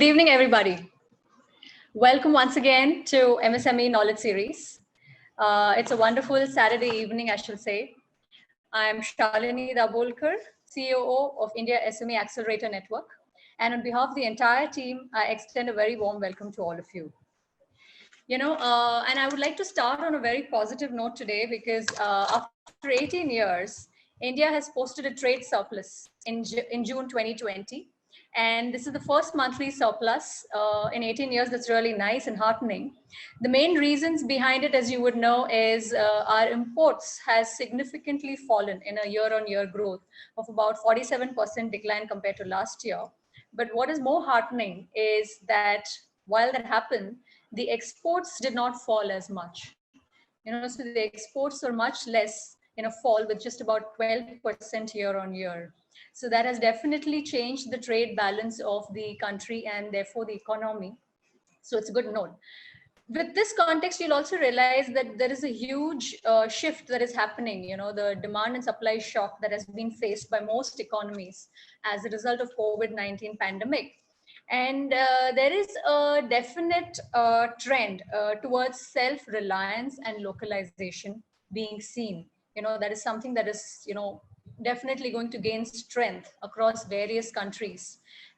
Good evening, everybody. Welcome once again to MSME Knowledge Series. It's a wonderful Saturday evening, I shall say. I'm Shalini Dabolkar, COO of India SME Accelerator Network. And on behalf of the entire team, I extend a very warm welcome to all of you. And I would like to start on a very positive note today because after 18 years, India has posted a trade surplus in June 2020. And this is the first monthly surplus in 18 years. That's really nice and heartening. The main reasons behind it, as you would know, is our imports has significantly fallen in a year-on-year growth of about 47% decline compared to last year. But what is more heartening is that while that happened, the exports did not fall as much. So the exports are much less in a fall with just about 12% year on year. So that has definitely changed the trade balance of the country and therefore the economy. So it's a good note. With this context, you'll also realize that there is a huge shift that is happening, the demand and supply shock that has been faced by most economies as a result of COVID-19 pandemic. And there is a definite trend towards self-reliance and localization being seen. That is something that is, definitely going to gain strength across various countries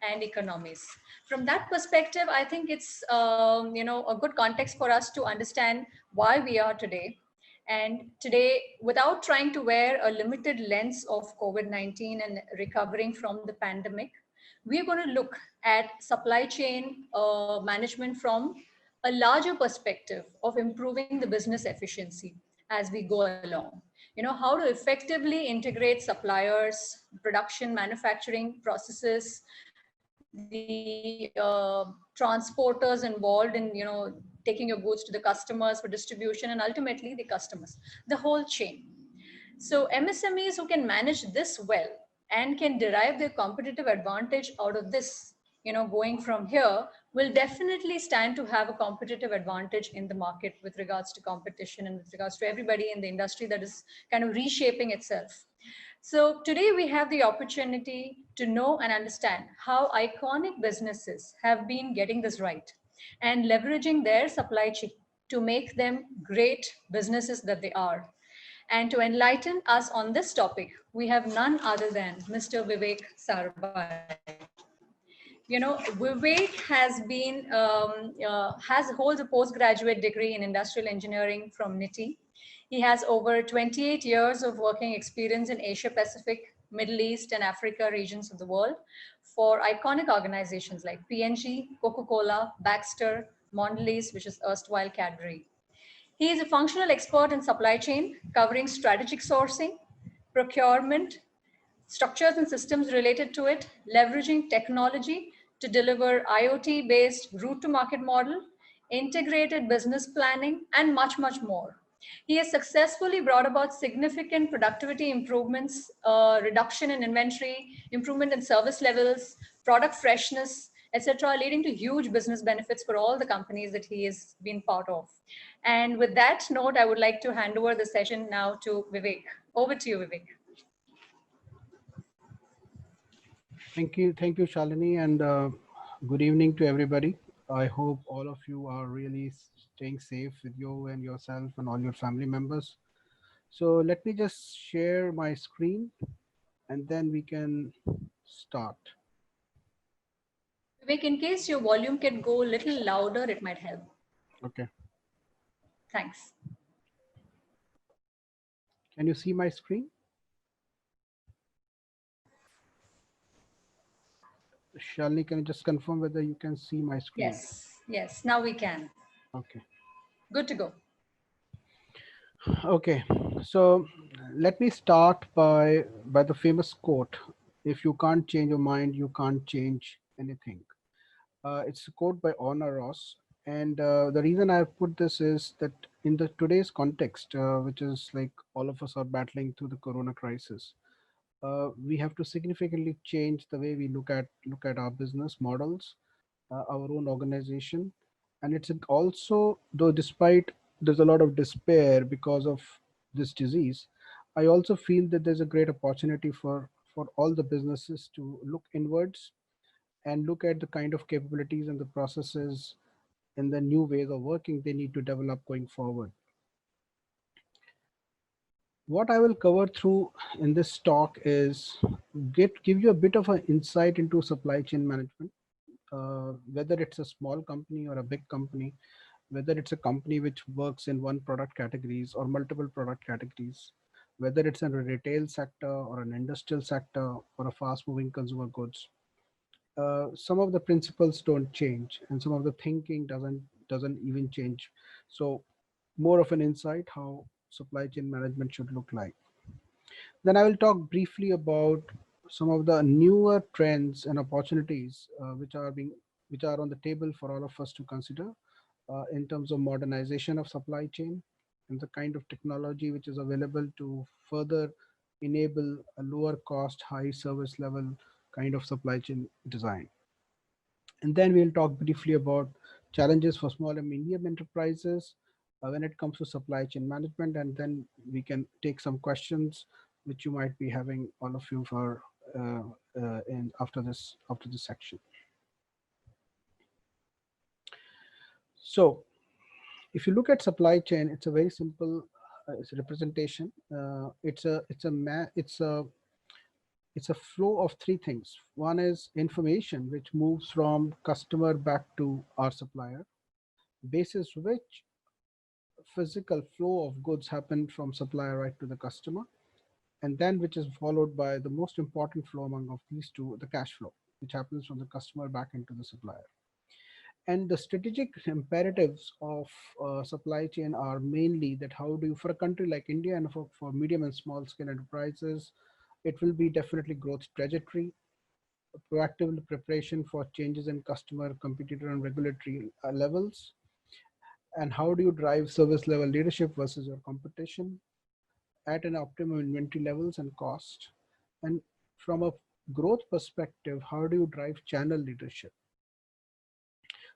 and economies. From that perspective, I think it's, a good context for us to understand why we are today. And today, without trying to wear a limited lens of COVID-19 and recovering from the pandemic, we're going to look at supply chain management from a larger perspective of improving the business efficiency as we go along. How to effectively integrate suppliers, production, manufacturing processes, the transporters involved in, taking your goods to the customers for distribution and ultimately the customers, the whole chain. So MSMEs who can manage this well and can derive their competitive advantage out of this, going from here, will definitely stand to have a competitive advantage in the market with regards to competition and with regards to everybody in the industry that is kind of reshaping itself. So today we have the opportunity to know and understand how iconic businesses have been getting this right and leveraging their supply chain to make them great businesses that they are. And to enlighten us on this topic, we have none other than Mr. Vivek Sarbai. Vivek holds a postgraduate degree in industrial engineering from NITI. He has over 28 years of working experience in Asia Pacific, Middle East, and Africa regions of the world for iconic organizations like P&G, Coca-Cola, Baxter, Mondelez, which is erstwhile Cadbury. He is a functional expert in supply chain, covering strategic sourcing, procurement, structures and systems related to it, leveraging technology to deliver IoT-based route-to-market model, integrated business planning, and much, much more. He has successfully brought about significant productivity improvements, reduction in inventory, improvement in service levels, product freshness, etc., leading to huge business benefits for all the companies that he has been part of. And with that note, I would like to hand over the session now to Vivek. Over to you, Vivek. Thank you, Shalini, and good evening to everybody. I hope all of you are really staying safe with you and yourself and all your family members. So let me just share my screen and then we can start. Vivek, in case your volume can go a little louder, it might help. Okay. Thanks. Can you see my screen? Shalini, can you just confirm whether you can see my screen? Yes, now we can. Okay. Good to go. Okay, so let me start by the famous quote: "If you can't change your mind, you can't change anything." It's a quote by Honor Ross, and the reason I've put this is that in the today's context, which is like all of us are battling through the Corona crisis, we have to significantly change the way we look at our business models, our own organization, and it's also, though despite there's a lot of despair because of this disease, I also feel that there's a great opportunity for all the businesses to look inwards and look at the kind of capabilities and the processes and the new ways of working they need to develop going forward. What I will cover through in this talk is give you a bit of an insight into supply chain management, whether it's a small company or a big company, whether it's a company which works in one product categories or multiple product categories, whether it's in a retail sector or an industrial sector or a fast moving consumer goods. Some of the principles don't change and some of the thinking doesn't even change. So more of an insight how supply chain management should look like. Then I will talk briefly about some of the newer trends and opportunities which are on the table for all of us to consider in terms of modernization of supply chain and the kind of technology which is available to further enable a lower cost, high service level kind of supply chain design. And then we'll talk briefly about challenges for small and medium enterprises when it comes to supply chain management. And then we can take some questions which you might be having, all of you, for in after this section. So if you look at supply chain, it's a very simple it's a representation. It's a flow of three things. One is information, which moves from customer back to our supplier, basis which physical flow of goods happen from supplier right to the customer, and then which is followed by the most important flow among of these two, the cash flow, which happens from the customer back into the supplier. And the strategic imperatives of supply chain are mainly that how do you, for a country like India and for medium and small scale enterprises, it will be definitely growth trajectory, proactive preparation for changes in customer, competitor, and regulatory levels, and how do you drive service level leadership versus your competition at an optimum inventory levels and cost. And from a growth perspective, how do you drive channel leadership?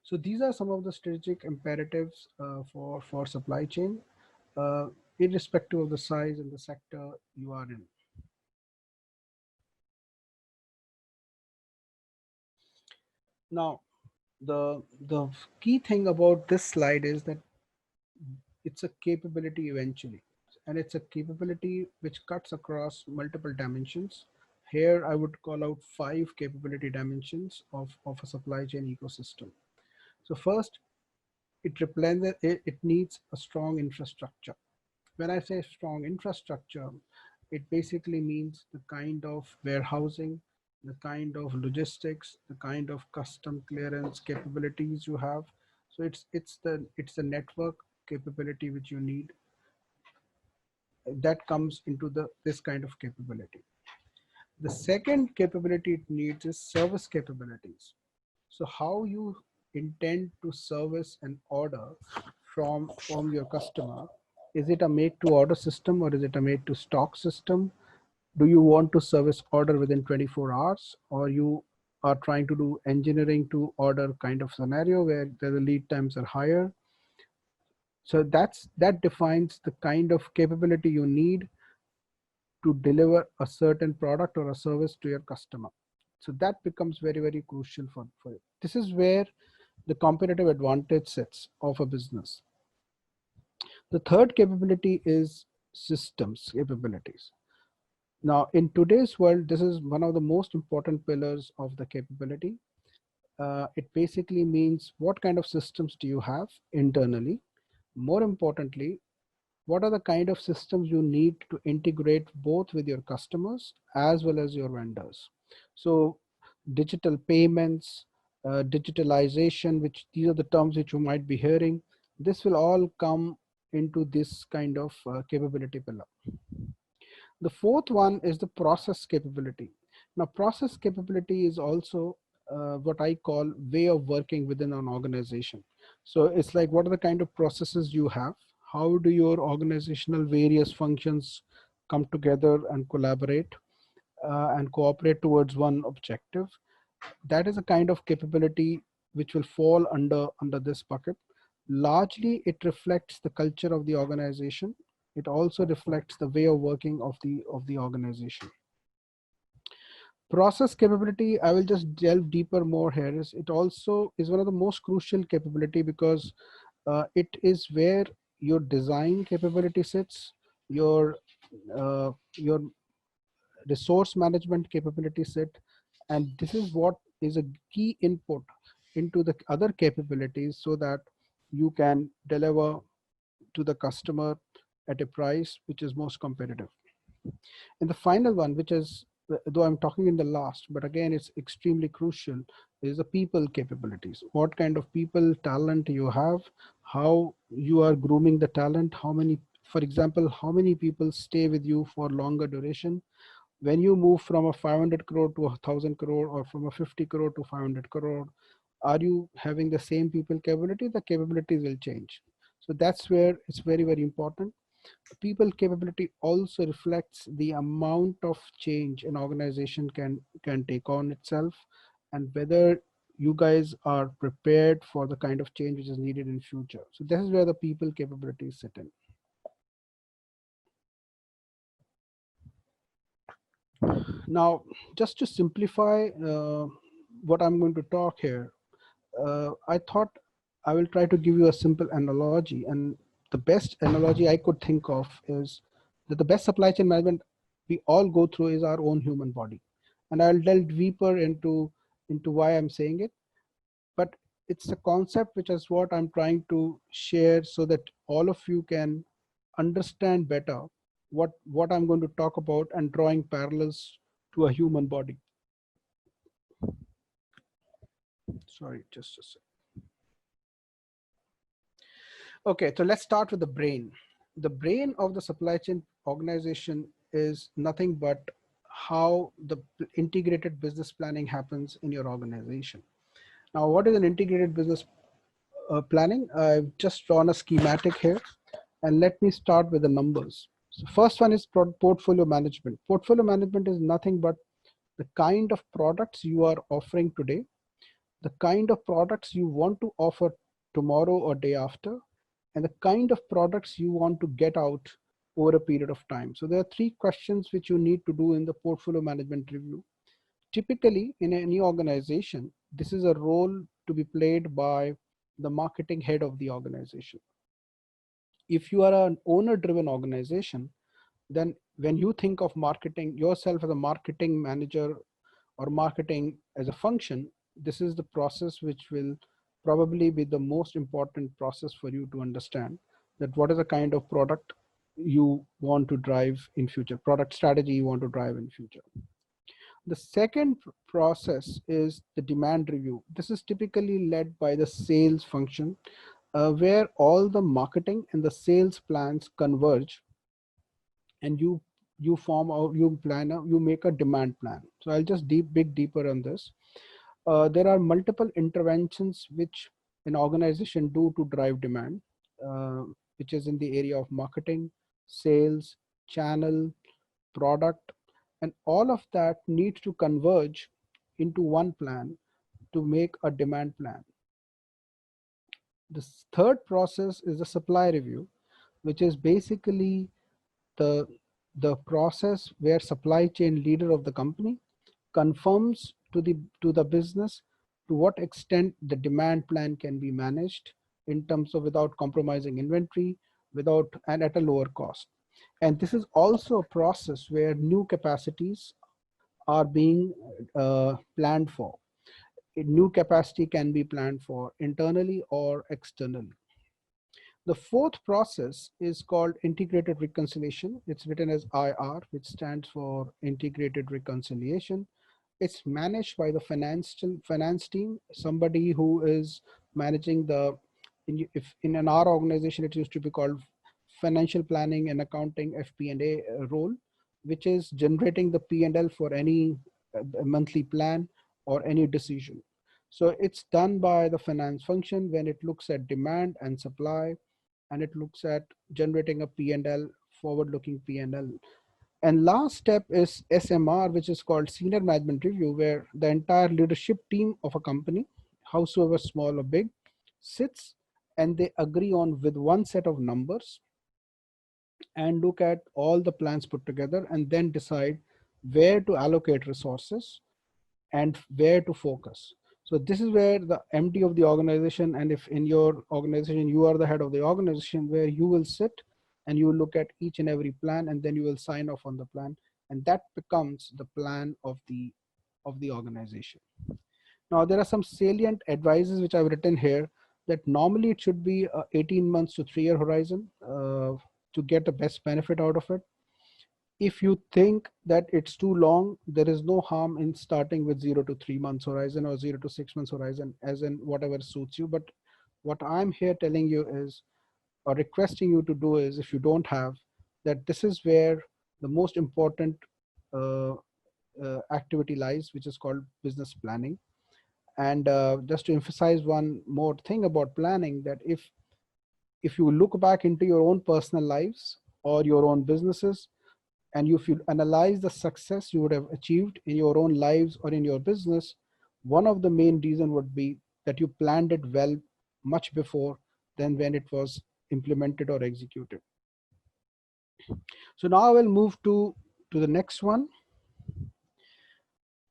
So these are some of the strategic imperatives for supply chain, irrespective of the size and the sector you are in. Now, the key thing about this slide is that it's a capability eventually, and it's a capability which cuts across multiple dimensions. Here, I would call out 5 capability dimensions of a supply chain ecosystem. So first, it needs a strong infrastructure. When I say strong infrastructure, it basically means the kind of warehousing, the kind of logistics, the kind of custom clearance capabilities you have. So it's the network capability which you need that comes into this kind of capability. The second capability it needs is service capabilities. So how you intend to service an order from your customer. Is it a make to order system or is it a made to stock system? Do you want to service order within 24 hours, or you are trying to do engineering to order kind of scenario where the lead times are higher? So that defines the kind of capability you need to deliver a certain product or a service to your customer. So that becomes very, very crucial for it. This is where the competitive advantage sits of a business. The third capability is systems capabilities. Now, in today's world, this is one of the most important pillars of the capability. It basically means what kind of systems do you have internally? More importantly, what are the kind of systems you need to integrate both with your customers as well as your vendors? So digital payments, digitalization, which these are the terms which you might be hearing, this will all come into this kind of capability pillar. The fourth one is the process capability. Now, process capability is also what I call way of working within an organization. So it's like, what are the kind of processes you have? How do your organizational various functions come together and collaborate and cooperate towards one objective? That is a kind of capability which will fall under this bucket. Largely, it reflects the culture of the organization. It also reflects the way of working of the organization. Process capability, I will just delve deeper more here. It also is one of the most crucial capability because it is where your design capability sits, your resource management capability sit, and this is what is a key input into the other capabilities so that you can deliver to the customer at a price which is most competitive. And the final one, which is, though I'm talking in the last, but again, it's extremely crucial, is the people capabilities. What kind of people talent you have, how you are grooming the talent, how many, for example, how many people stay with you for longer duration. When you move from a 500 crore to a 1000 crore, or from a 50 crore to 500 crore, are you having the same people capability? The capabilities will change. So that's where it's very, very important. People capability also reflects the amount of change an organization can take on itself, and whether you guys are prepared for the kind of change which is needed in future. So this is where the people capabilities sit in. Now, just to simplify what I'm going to talk here, I thought I will try to give you a simple analogy. And the best analogy I could think of is that the best supply chain management we all go through is our own human body. And I'll delve deeper into why I'm saying it. But it's a concept which is what I'm trying to share so that all of you can understand better what I'm going to talk about, and drawing parallels to a human body. Sorry, just a sec. Okay, so let's start with the brain. The brain of the supply chain organization is nothing but how the integrated business planning happens in your organization. Now, what is an integrated business planning? I've just drawn a schematic here, and let me start with the numbers. So first one is portfolio management. Portfolio management is nothing but the kind of products you are offering today, the kind of products you want to offer tomorrow or day after, and the kind of products you want to get out over a period of time. So there are three questions which you need to do in the portfolio management review. Typically, in any organization, this is a role to be played by the marketing head of the organization. If you are an owner-driven organization, then when you think of marketing yourself as a marketing manager or marketing as a function, this is the process which will probably be the most important process for you to understand that what is the kind of product you want to drive in future, product strategy you want to drive in future. The second process is the demand review. This is typically led by the sales function, where all the marketing and the sales plans converge, and you form out, you make a demand plan. So I'll just dig deeper on this. There are multiple interventions which an organization do to drive demand, uh, which is in the area of marketing, sales, channel, product, and all of that needs to converge into one plan to make a demand plan. The third process is the supply review, which is basically the the process where supply chain leader of the company confirms to the business to what extent the demand plan can be managed in terms of without compromising inventory, without and at a lower cost. And this is also a process where new capacities are being planned for. A new capacity can be planned for internally or externally. The fourth process is called integrated reconciliation. It's written as IR, which stands for integrated reconciliation. It's managed by the finance team, somebody who is managing the, if in an our organization, it used to be called financial planning and accounting, FP&A role, which is generating the P&L for any monthly plan or any decision. So it's done by the finance function when it looks at demand and supply, and it looks at generating a P&L, forward-looking P&L. And last step is SMR, which is called Senior Management Review, where the entire leadership team of a company, howsoever small or big, sits and they agree on with one set of numbers and look at all the plans put together and then decide where to allocate resources, and where to focus. So this is where the MD of the organization, and if in your organization you are the head of the organization, where you will sit and you will look at each and every plan, and then you will sign off on the plan, and that becomes the plan of the organization. Now there are some salient advices which I've written here, that normally it should be a 18 months to 3-year horizon to get the best benefit out of it. If you think that it's too long, there is no harm in starting with 0 to 3 months horizon or 0 to 6 months horizon, as in whatever suits you. But what I'm here telling you is, or requesting you to do is, if you don't have that, this is where the most important uh, activity lies, which is called business planning. And just to emphasize one more thing about planning, that if you look back into your own personal lives or your own businesses, and if you analyze the success you would have achieved in your own lives or in your business, one of the main reason would be that you planned it well much before than when it was implemented or executed. So now I will move to the next one.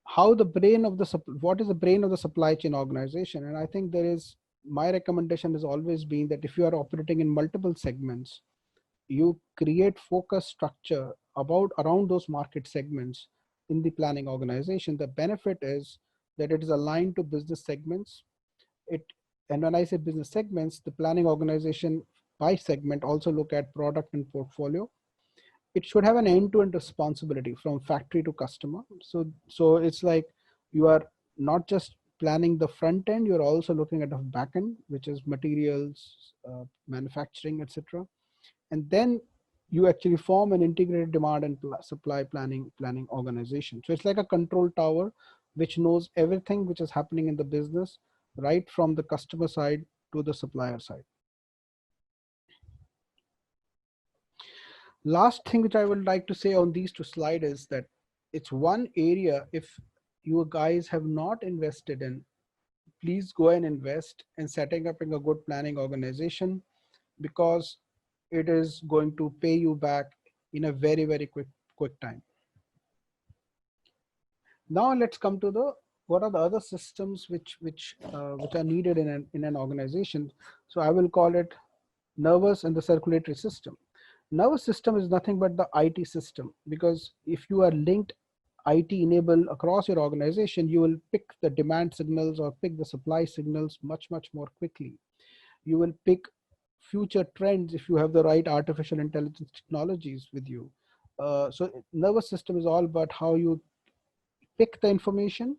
How the brain of the what is the brain of the supply chain organization? And I think my recommendation has always been that if you are operating in multiple segments, you create focus structure around those market segments in the planning organization. The benefit is that it is aligned to business segments. And when I say business segments, the planning organization by segment also look at product and portfolio. It should have an end-to-end responsibility from factory to customer. So it's like you are not just planning the front end, you're also looking at the back end, which is materials, manufacturing, etc. And then you actually form an integrated demand and supply planning organization. So it's like a control tower which knows everything which is happening in the business, right from the customer side to the supplier side. Last thing which I would like to say on these two slides is that it's one area, if you guys have not invested in, please go and invest in setting up in a good planning organization, because it is going to pay you back in a very, very quick time. Now let's come to what are the other systems which are needed in an organization. So I will call it nervous and the circulatory system. Nervous system is nothing but the IT system, because if you are linked IT enabled across your organization, you will pick the demand signals or pick the supply signals much more quickly. You will pick future trends if you have the right artificial intelligence technologies with you. So nervous system is all about how you pick the information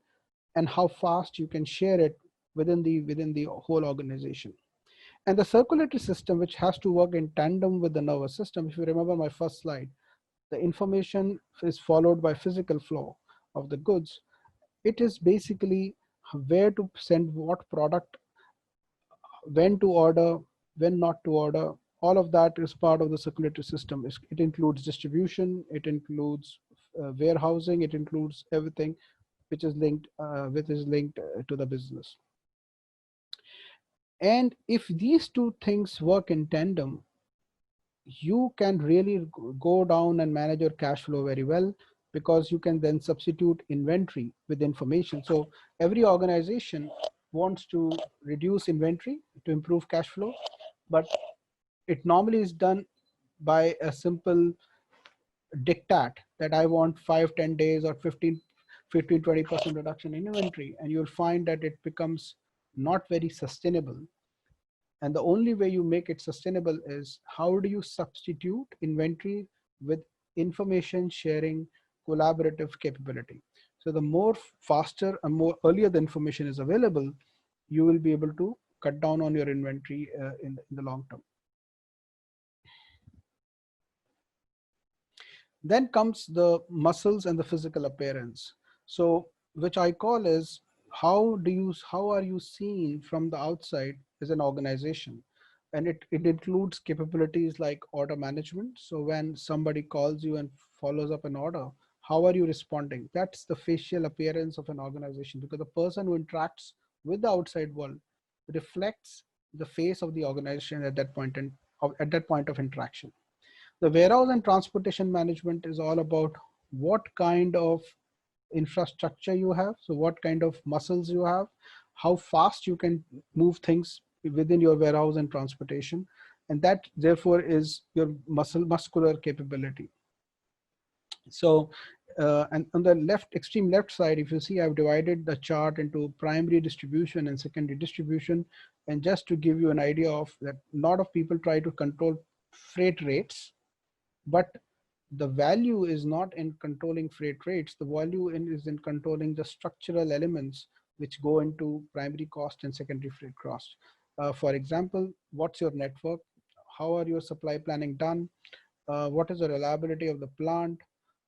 and how fast you can share it within the whole organization. And the circulatory system, which has to work in tandem with the nervous system. If you remember my first slide, the information is followed by physical flow of the goods. It is basically where to send what product, when to order, when not to order. All of that is part of the circulatory system. It includes distribution, it includes warehousing, it includes everything which is linked to the business. And if these two things work in tandem, you can really go down and manage your cash flow very well, because you can then substitute inventory with information. So every organization wants to reduce inventory to improve cash flow, but it normally is done by a simple diktat that I want 5-10 days or 15-20% reduction in inventory, and you'll find that it becomes not very sustainable. And the only way you make it sustainable is how do you substitute inventory with information sharing, collaborative capability. So the more faster and more earlier the information is available, you will be able to cut down on your inventory in the long term. Then comes the muscles and the physical appearance. So which I call is how are you seen from the outside as an organization? And it includes capabilities like order management. So when somebody calls you and follows up an order, how are you responding? That's the facial appearance of an organization, because the person who interacts with the outside world reflects the face of the organization at that point of interaction. The warehouse and transportation management is all about what kind of infrastructure you have, so what kind of muscles you have, how fast you can move things within your warehouse and transportation, and that therefore is your muscular capability. So and on the extreme left side, if you see, I've divided the chart into primary distribution and secondary distribution. And just to give you an idea of that, a lot of people try to control freight rates, but the value is not in controlling freight rates. The value is in controlling the structural elements which go into primary cost and secondary freight cost. For example, what's your network? How are your supply planning done? What is the reliability of the plant?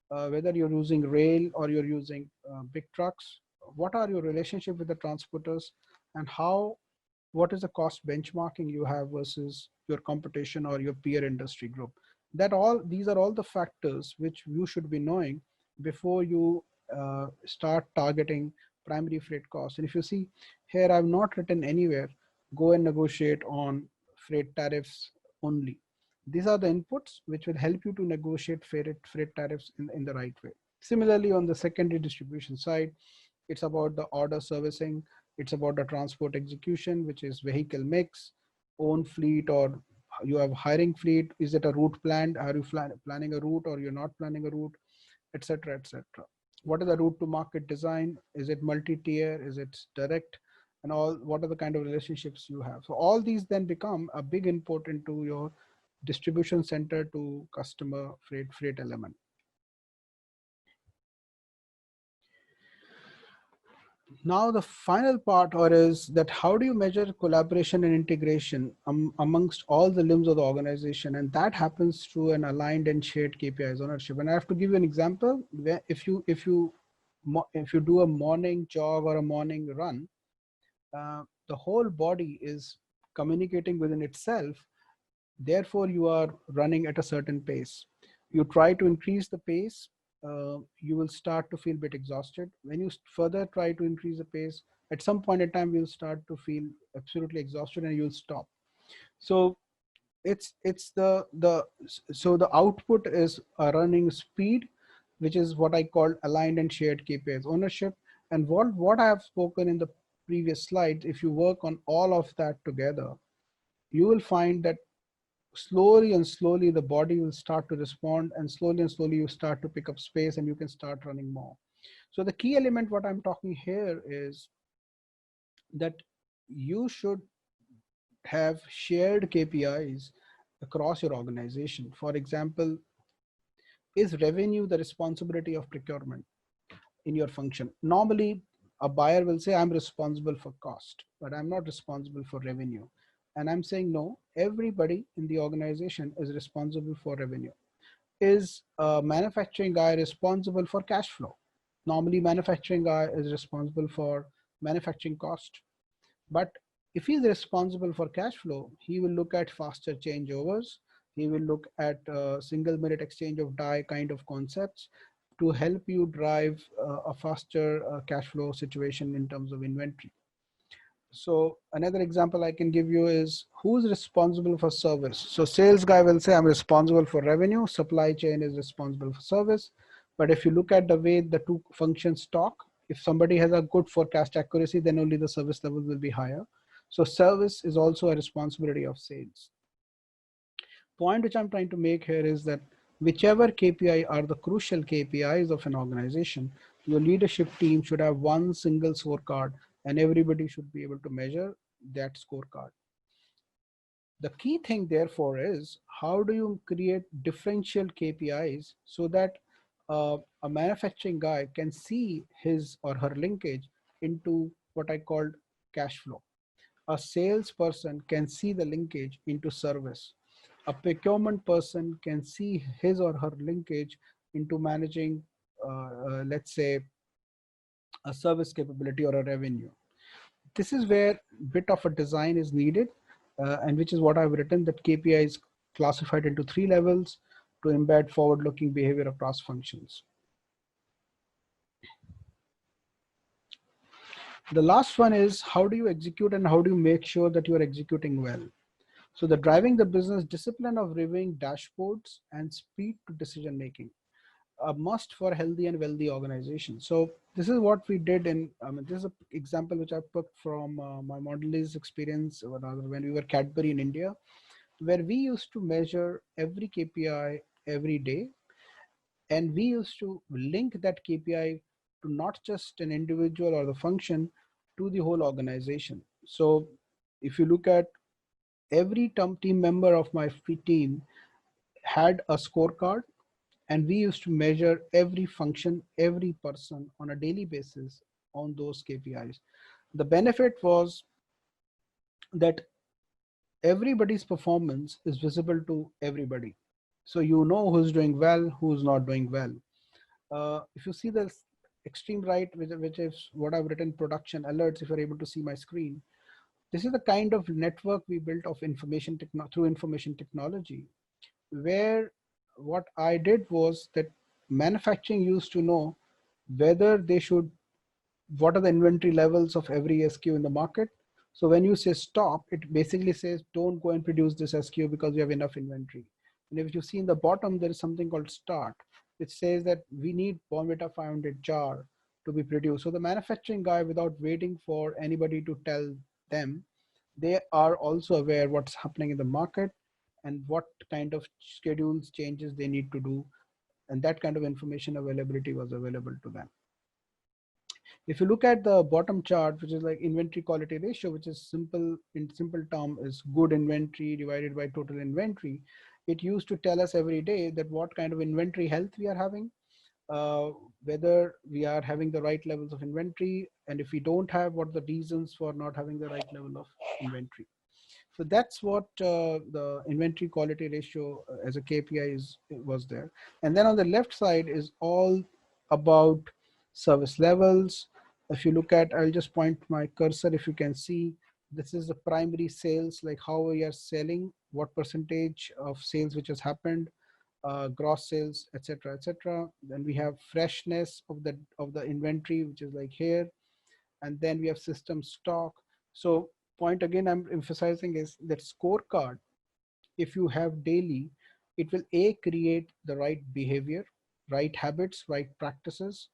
Whether you're using rail or you're using big trucks, what are your relationship with the transporters, and what is the cost benchmarking you have versus your competition or your peer industry group. These are all the factors which you should be knowing before you start targeting primary freight costs. And if you see here, I've not written anywhere, go and negotiate on freight tariffs only. These are the inputs which will help you to negotiate freight tariffs in the right way. Similarly, on the secondary distribution side, it's about the order servicing. It's about the transport execution, which is vehicle mix, own fleet, or you have hiring fleet. Is it a route planned? Are you planning a route or you're not planning a route, etc., etc. What is the route to market design? Is it multi-tier? Is it direct? And all, what are the kind of relationships you have? So all these then become a big input into your distribution center to customer freight element. Now the final part is that how do you measure collaboration and integration amongst all the limbs of the organization, and that happens through an aligned and shared KPIs ownership. And I have to give you an example where if you do a morning jog or a morning run, the whole body is communicating within itself. Therefore, you are running at a certain pace. You try to increase the pace, you will start to feel a bit exhausted. When you further try to increase the pace, at some point in time, you'll start to feel absolutely exhausted and you'll stop. So so the output is a running speed, which is what I call aligned and shared KPIs ownership. And what I have spoken in the previous slides, if you work on all of that together, you will find that slowly and slowly the body will start to respond, and slowly you start to pick up space and you can start running more. So the key element what I'm talking here is that you should have shared KPIs across your organization. For example, is revenue the responsibility of procurement in your function? Normally a buyer will say, I'm responsible for cost, but I'm not responsible for revenue. And I'm saying, no, everybody in the organization is responsible for revenue. Is a manufacturing guy responsible for cash flow? Normally manufacturing guy is responsible for manufacturing cost. But if he's responsible for cash flow, he will look at faster changeovers. He will look at single minute exchange of die kind of concepts to help you drive a faster cash flow situation in terms of inventory. So another example I can give you is who's responsible for service. So sales guy will say, I'm responsible for revenue. Supply chain is responsible for service. But if you look at the way the two functions talk, if somebody has a good forecast accuracy, then only the service level will be higher. So service is also a responsibility of sales. Point which I'm trying to make here is that whichever KPI are the crucial KPIs of an organization, your leadership team should have one single scorecard and everybody should be able to measure that scorecard. The key thing therefore is how do you create differential KPIs so that a manufacturing guy can see his or her linkage into what I called cash flow. A salesperson can see the linkage into service. A procurement person can see his or her linkage into managing, let's say, a service capability or a revenue. This is where a bit of a design is needed, and which is what I've written, that KPI is classified into 3 levels to embed forward-looking behavior across functions. The last one is how do you execute and how do you make sure that you are executing well? So the driving the business discipline of reviewing dashboards and speed to decision making. a must for healthy and wealthy organizations. So this is what we did in, this is an example which I took from my Mondelez experience, or rather when we were Cadbury in India, where we used to measure every KPI every day, and we used to link that KPI to not just an individual or the function, to the whole organization. So if you look at every team member of my team had a scorecard, and we used to measure every function, every person on a daily basis on those KPIs. The benefit was that everybody's performance is visible to everybody. So you know who's doing well, who's not doing well. If you see the extreme right, which is what I've written, production alerts, if you're able to see my screen, this is the kind of network we built of through information technology, where what I did was that manufacturing used to know whether they should, what are the inventory levels of every SKU in the market. So when you say stop, it basically says don't go and produce this SKU because we have enough inventory. And if you see in the bottom, there is something called start, which says that we need Bournvita 500 jar to be produced. So the manufacturing guy, without waiting for anybody to tell them, they are also aware what's happening in the market and what kind of schedules changes they need to do. And that kind of information availability was available to them. If you look at the bottom chart, which is like inventory quality ratio, which is simple, in simple term is good inventory divided by total inventory. It used to tell us every day that what kind of inventory health we are having, whether we are having the right levels of inventory, and if we don't have, what the reasons for not having the right level of inventory. So that's what the inventory quality ratio as a KPI was there. And then on the left side is all about service levels. If you look at, I'll just point my cursor, if you can see, this is the primary sales, like how we are selling, what percentage of sales which has happened, gross sales, etc., etc. Then we have freshness of the inventory, which is like here, and then we have system stock. So point again I'm emphasizing is that scorecard, if you have daily, it will A, create the right behavior, right habits, right practices.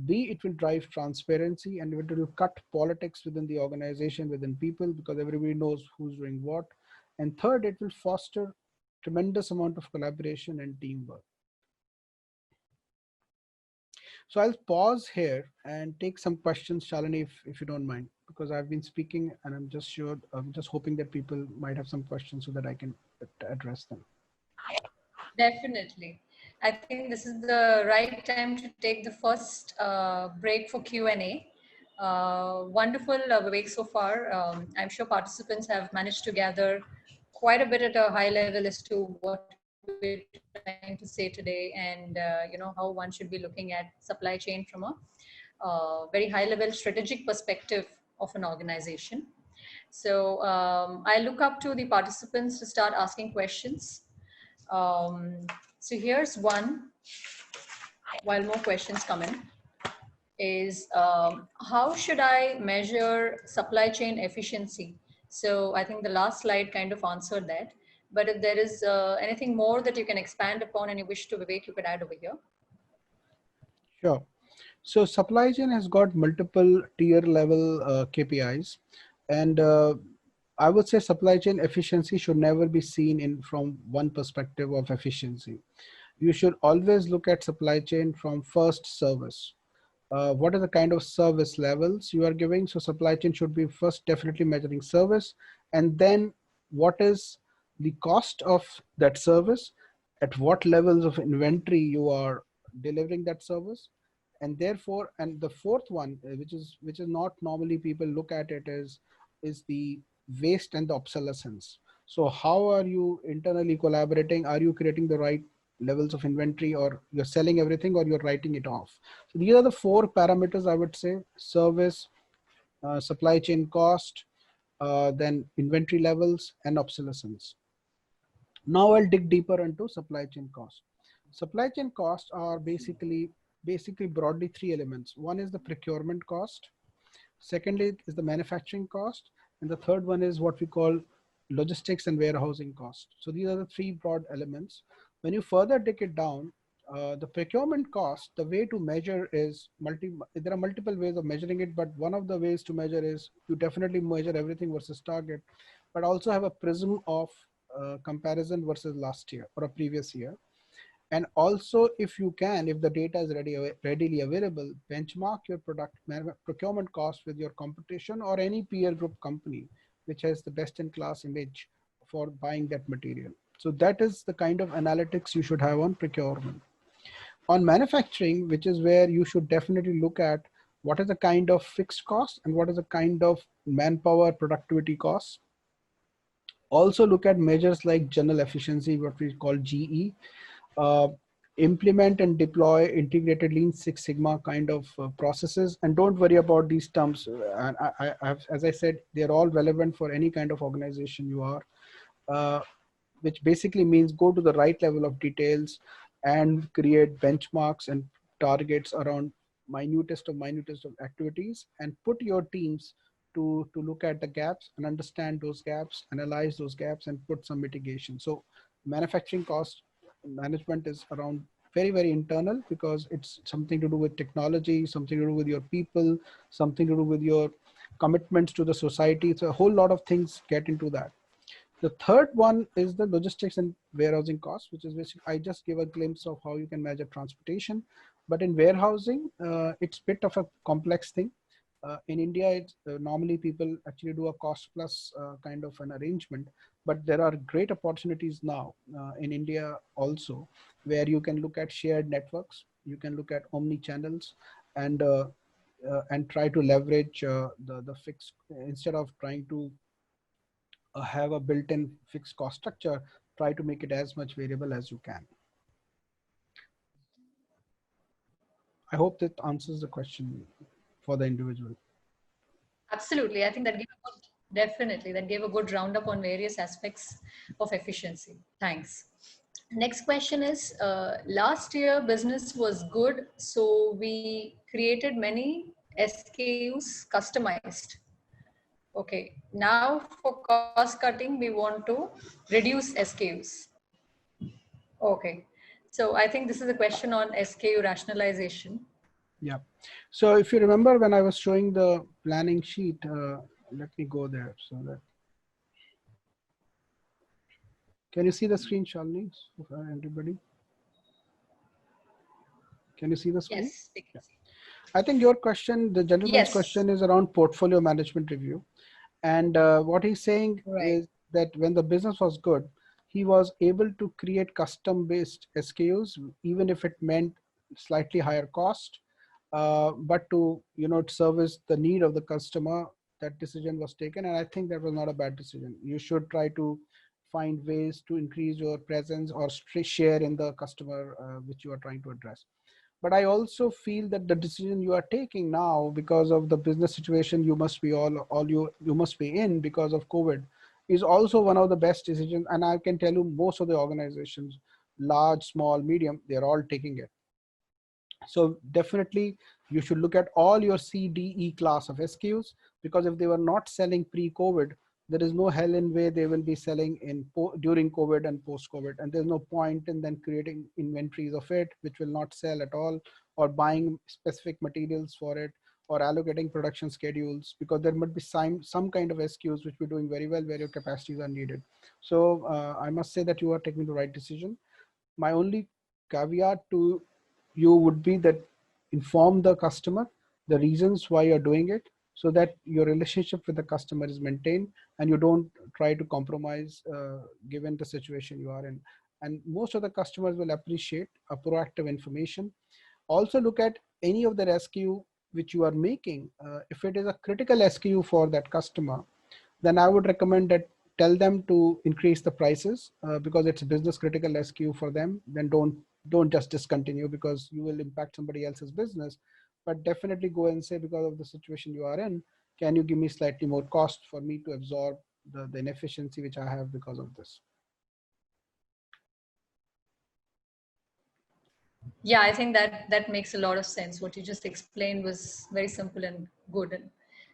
B, it will drive transparency, and it will cut politics within the organization, within people, because everybody knows who's doing what. And third, it will foster tremendous amount of collaboration and teamwork. So I'll pause here and take some questions, Shalini, if you don't mind, because I've been speaking and I'm just hoping that people might have some questions so that I can address them. Definitely. I think this is the right time to take the first break for Q&A. Wonderful, Vivek, so far. I'm sure participants have managed to gather quite a bit at a high level as to what we're trying to say today, and how one should be looking at supply chain from a very high level strategic perspective of an organization. So I look up to the participants to start asking questions. So here's one, while more questions come in, is how should I measure supply chain efficiency? So I think the last slide kind of answered that. But if there is anything more that you can expand upon and you wish to, Vivek, you could add over here. Sure. So supply chain has got multiple tier level KPIs, and I would say supply chain efficiency should never be seen in from one perspective of efficiency. You should always look at supply chain from first service. What are the kind of service levels you are giving? So supply chain should be first definitely measuring service, and then what is the cost of that service, at what levels of inventory you are delivering that service. And therefore, and the fourth one, which is not normally people look at it, is the waste and the obsolescence. So how are you internally collaborating? Are you creating the right levels of inventory, or you're selling everything, or you're writing it off? So these are the four parameters, I would say: service, supply chain cost, then inventory levels, and obsolescence. Now I'll dig deeper into supply chain cost. Supply chain costs are basically broadly three elements. One is the procurement cost. Secondly is the manufacturing cost. And the third one is what we call logistics and warehousing cost. So these are the three broad elements. When you further dig it down, The procurement cost, the way to measure is there are multiple ways of measuring it, but one of the ways to measure is you definitely measure everything versus target, but also have a prism of comparison versus last year or a previous year. And also, if you can, if the data is readily available, benchmark your procurement cost with your competition or any peer group company, which has the best in class image for buying that material. So that is the kind of analytics you should have on procurement. On manufacturing, which is where you should definitely look at what is the kind of fixed cost and what is the kind of manpower productivity costs. Also look at measures like general efficiency, what we call GE. uh, Implement and deploy integrated Lean Six Sigma kind of processes, and don't worry about these terms. And as I said, they're all relevant for any kind of organization you are, uh, which basically means go to the right level of details and create benchmarks and targets around minutest of activities, and put your teams to look at the gaps and understand those gaps, analyze those gaps, and put some mitigation. So manufacturing cost management is around very internal, because it's something to do with technology, something to do with your people, something to do with your commitments to the society. So a whole lot of things get into that. The third one is the logistics and warehousing costs, which is basically, I just gave a glimpse of how you can measure transportation, but in warehousing, it's a bit of a complex thing. In India, it's, normally people actually do a cost plus kind of an arrangement, but there are great opportunities now in India also, where you can look at shared networks, you can look at omni channels, and try to leverage the fixed, instead of trying to have a built-in fixed cost structure, try to make it as much variable as you can. I hope that answers the question for the individual. Absolutely. I think that gave a good, definitely, that gave a good roundup on various aspects of efficiency. Thanks. Next question is, last year business was good, so we created many SKUs customized. Okay, now for cost cutting, we want to reduce SKUs. Okay, so I think this is a question on SKU rationalization. Yeah. So if you remember when I was showing the planning sheet, let me go there so that. Can you see the screen, Shalini? Everybody? Can you see the screen? Yes, we can Yeah. see. I think your question, the gentleman's Yes, question, is around portfolio management review. And what he's saying right. is that when the business was good, he was able to create custom based SKUs, even if it meant slightly higher cost, but to, service the need of the customer, that decision was taken. And I think that was not a bad decision. You should try to find ways to increase your presence or share in the customer which you are trying to address. But I also feel that the decision you are taking now, because of the business situation you must be you must be in because of COVID, is also one of the best decisions. And I can tell you, most of the organizations, large, small, medium, they're all taking it. So definitely you should look at all your CDE class of SKUs, because if they were not selling pre-COVID, there is no hell in way they will be selling during COVID and post-COVID. And there's no point in then creating inventories of it, which will not sell at all, or buying specific materials for it, or allocating production schedules, because there might be some kind of SKUs which we're doing very well where your capacities are needed. So I must say that you are taking the right decision. My only caveat to you would be that inform the customer the reasons why you're doing it, so that your relationship with the customer is maintained and you don't try to compromise given the situation you are in. And most of the customers will appreciate a proactive information. Also look at any of the SKU which you are making. If it is a critical SKU for that customer, then I would recommend that tell them to increase the prices because it's a business critical SKU for them. Then don't just discontinue, because you will impact somebody else's business. But definitely go and say, because of the situation you are in, can you give me slightly more cost for me to absorb the inefficiency which I have because of this? Yeah, I think that makes a lot of sense. What you just explained was very simple and good,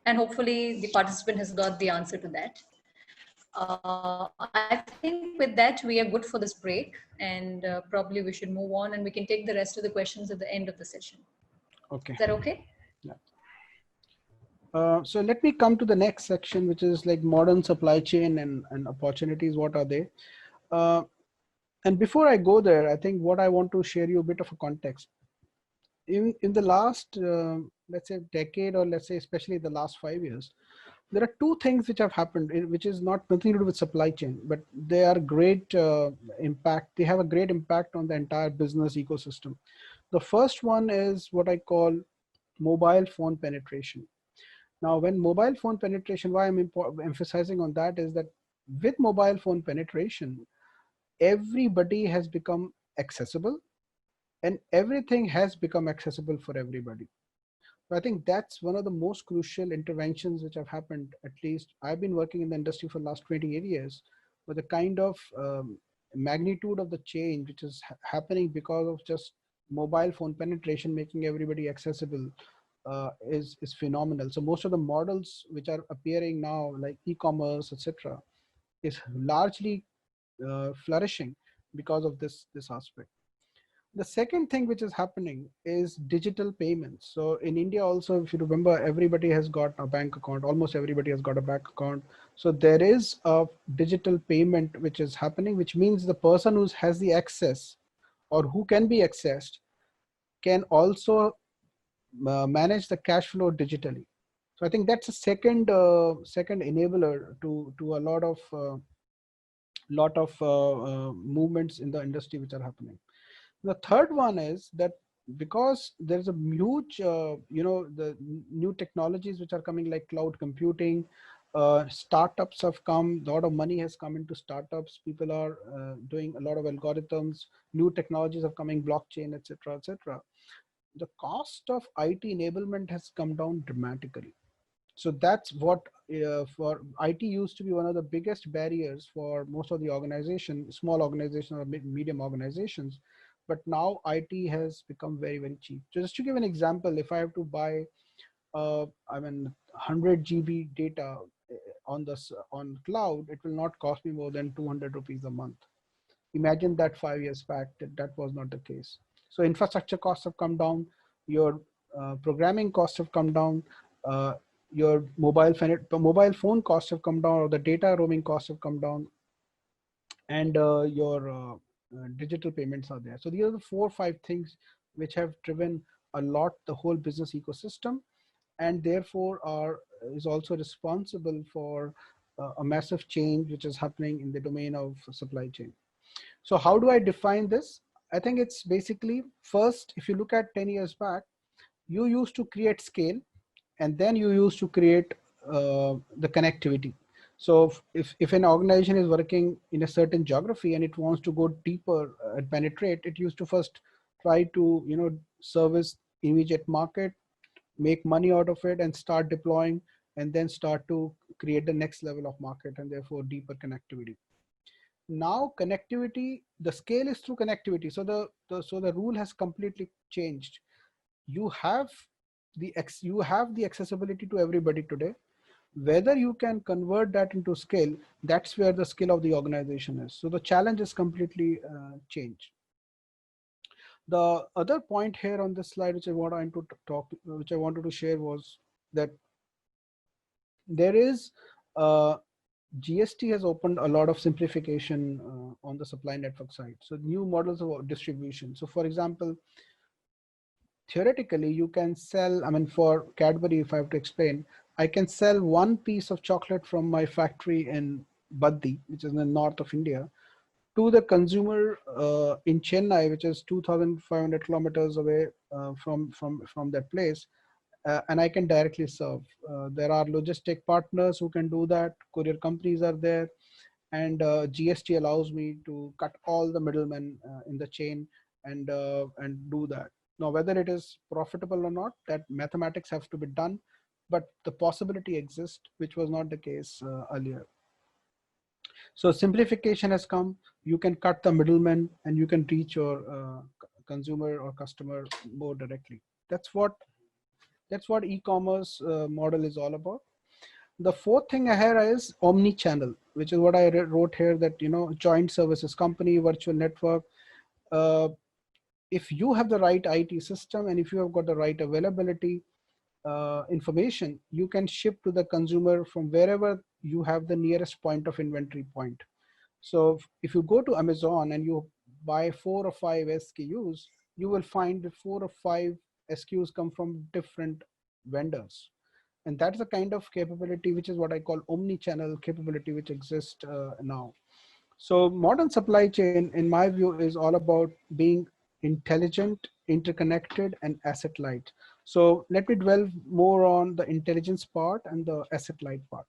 and hopefully the participant has got the answer to that. I think with that, we are good for this break, and probably we should move on and we can take the rest of the questions at the end of the session. Okay. Is that okay? Yeah. So let me come to the next section, which is like modern supply chain and opportunities. What are they? Uh, and before I go there, I think what I want to share you a bit of a context. In the last, let's say, decade, or let's say especially the last 5 years, there are two things which have happened, which is not nothing to do with supply chain, but they are great impact. They have a great impact on the entire business ecosystem. The first one is what I call mobile phone penetration. Now, when mobile phone penetration, why I'm emphasizing on that is that with mobile phone penetration, everybody has become accessible and everything has become accessible for everybody. So I think that's one of the most crucial interventions which have happened. At least I've been working in the industry for the last 28 years, but the kind of magnitude of the change which is happening because of just mobile phone penetration making everybody accessible is phenomenal. So most of the models which are appearing now, like e-commerce, etc., is largely flourishing because of this aspect. The second thing which is happening is digital payments. So in India also, if you remember, everybody has got a bank account. Almost everybody has got a bank account. So there is a digital payment which is happening, which means the person who has the access or who can be accessed can also manage the cash flow digitally. So I think that's a second enabler to a lot of movements in the industry which are happening. The third one is that because there's a huge, the new technologies which are coming like cloud computing, startups have come, a lot of money has come into startups. People are doing a lot of algorithms, new technologies are coming, blockchain, etc., etc. The cost of IT enablement has come down dramatically. So that's what for IT used to be one of the biggest barriers for most of the organization, small organizations or medium organizations. But now IT has become very, very cheap. Just to give an example, if I have to buy, 100 GB data on cloud, it will not cost me more than 200 rupees a month. Imagine that 5 years back, that was not the case. So infrastructure costs have come down, your programming costs have come down, uh, your mobile phone costs have come down, or the data roaming costs have come down, and your digital payments are there. So these are the 4 or 5 things which have driven a lot the whole business ecosystem, and therefore is also responsible for a massive change which is happening in the domain of supply chain. So how do I define this? I think it's basically, first, if you look at 10 years back, you used to create scale, and then you used to create the connectivity. So if an organization is working in a certain geography and it wants to go deeper and penetrate, it used to first try to, service immediate market, make money out of it, and start deploying, and then start to create the next level of market, and therefore deeper connectivity. Now connectivity, the scale is through connectivity. So the rule has completely changed. You have the accessibility to everybody today. Whether you can convert that into scale, that's where the skill of the organization is. So the challenge is completely changed. The other point here on this slide, which I wanted to share, was that there is GST has opened a lot of simplification on the supply network side. So new models of distribution. So for example, theoretically, you can sell, for Cadbury, if I have to explain, I can sell one piece of chocolate from my factory in Baddi, which is in the north of India, to the consumer in Chennai, which is 2,500 kilometers away from that place, and I can directly serve. There are logistic partners who can do that. Courier companies are there, and GST allows me to cut all the middlemen in the chain and do that. Now, whether it is profitable or not, that mathematics have to be done, but the possibility exists, which was not the case earlier. So simplification has come. You can cut the middleman and you can reach your consumer or customer more directly. That's what e-commerce model is all about. The fourth thing here is omni-channel, which is what I wrote here, that, joint services company, virtual network. Uh, if you have the right IT system and if you have got the right availability information, you can ship to the consumer from wherever you have the nearest point of inventory point. So if you go to Amazon and you buy 4 or 5 SKUs, you will find that 4 or 5 SKUs come from different vendors. And that's the kind of capability, which is what I call omni-channel capability, which exists now. So modern supply chain, in my view, is all about being intelligent, interconnected, and asset light. So let me dwell more on the intelligence part and the asset light part.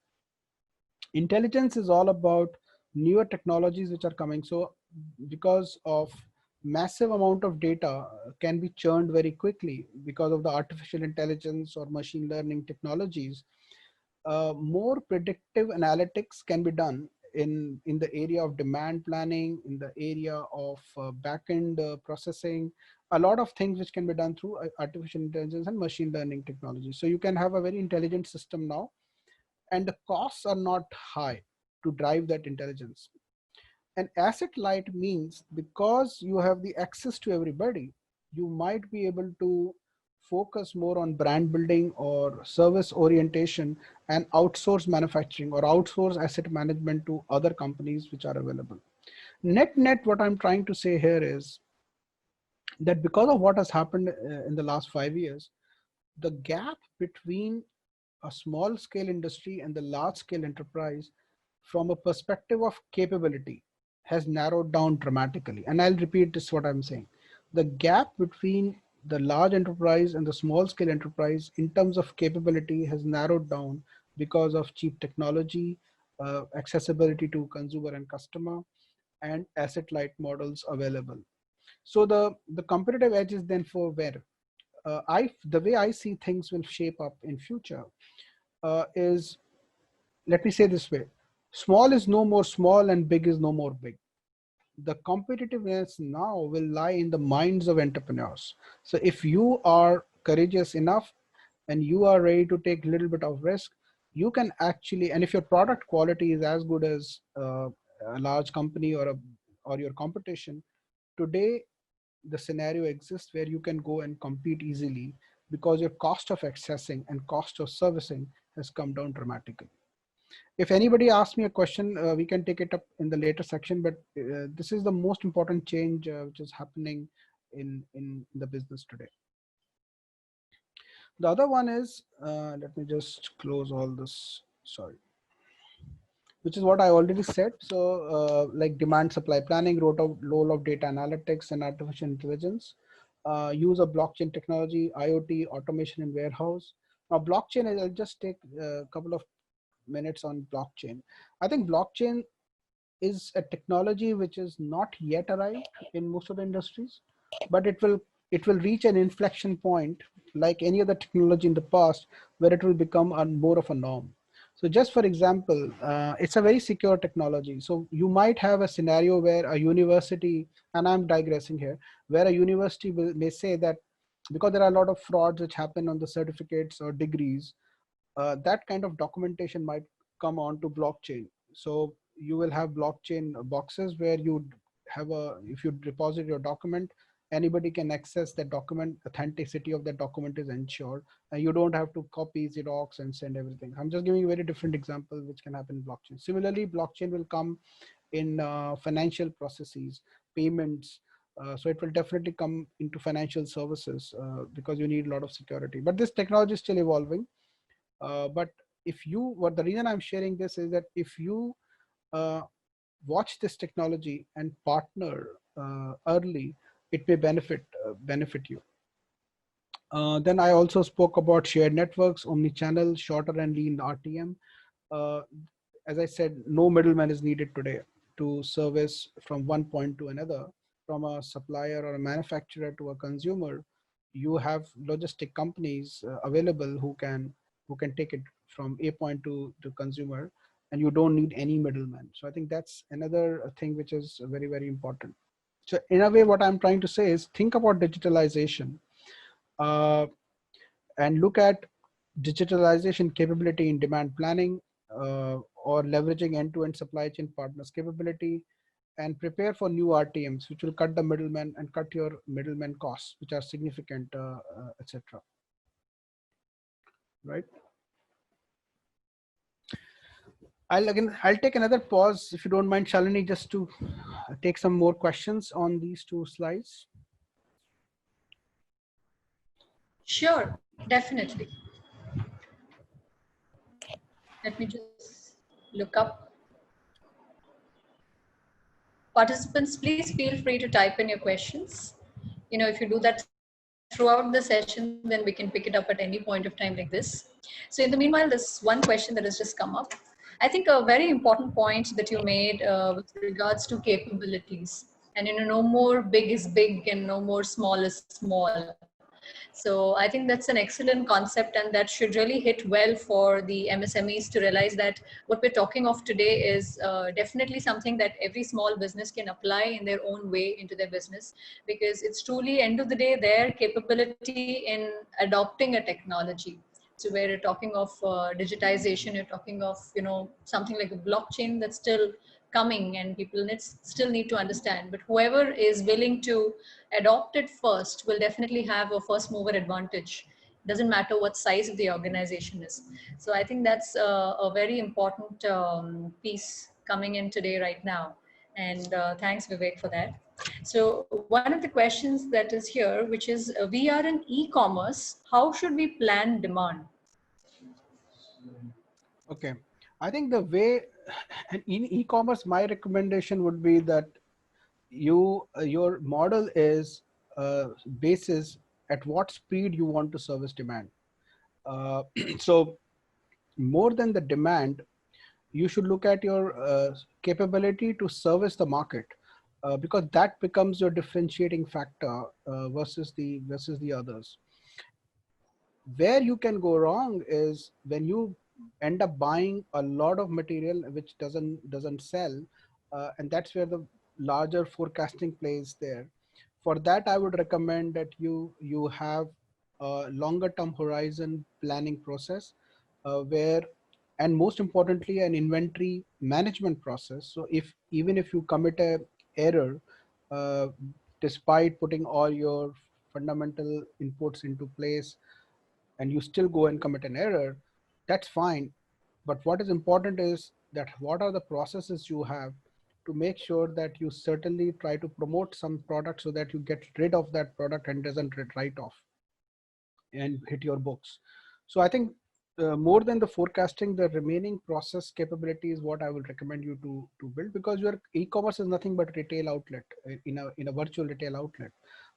Intelligence is all about newer technologies which are coming. So because of massive amount of data can be churned very quickly because of the artificial intelligence or machine learning technologies, more predictive analytics can be done in the area of demand planning, in the area of backend processing, a lot of things which can be done through artificial intelligence and machine learning technology. So you can have a very intelligent system now, and the costs are not high to drive that intelligence. And asset light means because you have the access to everybody, you might be able to focus more on brand building or service orientation and outsource manufacturing or outsource asset management to other companies which are available. Net, what I'm trying to say here is that because of what has happened in the last 5 years, the gap between a small scale industry and the large scale enterprise from a perspective of capability has narrowed down dramatically. And I'll repeat this, what I'm saying. The gap between the large enterprise and the small scale enterprise in terms of capability has narrowed down because of cheap technology, accessibility to consumer and customer, and asset light models available. So the competitive edge is then for where? The way I see things will shape up in future is, let me say this way: small is no more small and big is no more big. The competitiveness now will lie in the minds of entrepreneurs. So if you are courageous enough and you are ready to take a little bit of risk, you can actually, and if your product quality is as good as a large company or your competition, today the scenario exists where you can go and compete easily because your cost of accessing and cost of servicing has come down dramatically. If anybody asks me a question, we can take it up in the later section, but this is the most important change which is happening in the business today. The other one is, let me just close all this, sorry, which is what I already said. So like demand supply planning, role of data analytics and artificial intelligence, use of blockchain technology, IoT, automation in warehouse. Now blockchain, I'll just take a couple of minutes on blockchain. I think blockchain is a technology which is not yet arrived in most of the industries, but it will reach an inflection point like any other technology in the past, where it will become more of a norm. So just for example, it's a very secure technology. So you might have a scenario where a university, and I'm digressing here, where a university may say that because there are a lot of frauds which happen on the certificates or degrees, that kind of documentation might come onto blockchain. So you will have blockchain boxes where you have if you deposit your document, anybody can access that document. Authenticity of that document is ensured, and you don't have to copy Xerox and send everything. I'm just giving you a very different example which can happen in blockchain. Similarly, blockchain will come in financial processes, payments. So it will definitely come into financial services because you need a lot of security. But this technology is still evolving. But if you, what the reason I'm sharing this is that if you watch this technology and partner early, it may benefit you. Then I also spoke about shared networks, omni-channel, shorter and lean RTM. Uh, as I said, no middleman is needed today to service from one point to another, from a supplier or a manufacturer to a consumer. You have logistic companies available who can take it from a point to consumer, and you don't need any middleman. So I think that's another thing which is very, very important. So in a way, what I'm trying to say is think about digitalization and look at digitalization capability in demand planning, or leveraging end-to-end supply chain partners capability, and prepare for new RTMs, which will cut the middleman and cut your middleman costs, which are significant, etc. Right. I'll take another pause if you don't mind, Shalini, just to take some more questions on these two slides. Sure, definitely. Let me just look up. Participants, please feel free to type in your questions. If you do that throughout the session, then we can pick it up at any point of time like this. So in the meanwhile, there's one question that has just come up. I think a very important point that you made with regards to capabilities. And no more big is big and no more small is small. So I think that's an excellent concept, and that should really hit well for the MSMEs to realize that what we're talking of today is definitely something that every small business can apply in their own way into their business, because it's truly, end of the day, their capability in adopting a technology. So where you're talking of digitization, you're talking of something like a blockchain that's still coming, and people still need to understand. But whoever is willing to adopt it first will definitely have a first mover advantage. Doesn't matter what size of the organization is. So I think that's a very important piece coming in today right now. And thanks, Vivek, for that. So one of the questions that is here, which is we are in e-commerce, how should we plan demand? Okay, I think the way, and in e-commerce, my recommendation would be that your model is basis at what speed you want to service demand. Uh, so more than the demand, you should look at your capability to service the market, because that becomes your differentiating factor versus the others. Where you can go wrong is when you end up buying a lot of material which doesn't sell, and that's where the larger forecasting plays there. For that, I would recommend that you have a longer term horizon planning process, where, and most importantly, an inventory management process. So if even if you commit a error, uh, despite putting all your fundamental inputs into place, and you still go and commit an error, that's fine. But what is important is that what are the processes you have to make sure that you certainly try to promote some product so that you get rid of that product and doesn't write off and hit your books. So I think more than the forecasting, the remaining process capability is what I would recommend you to build, because your e-commerce is nothing but retail outlet in a virtual retail outlet,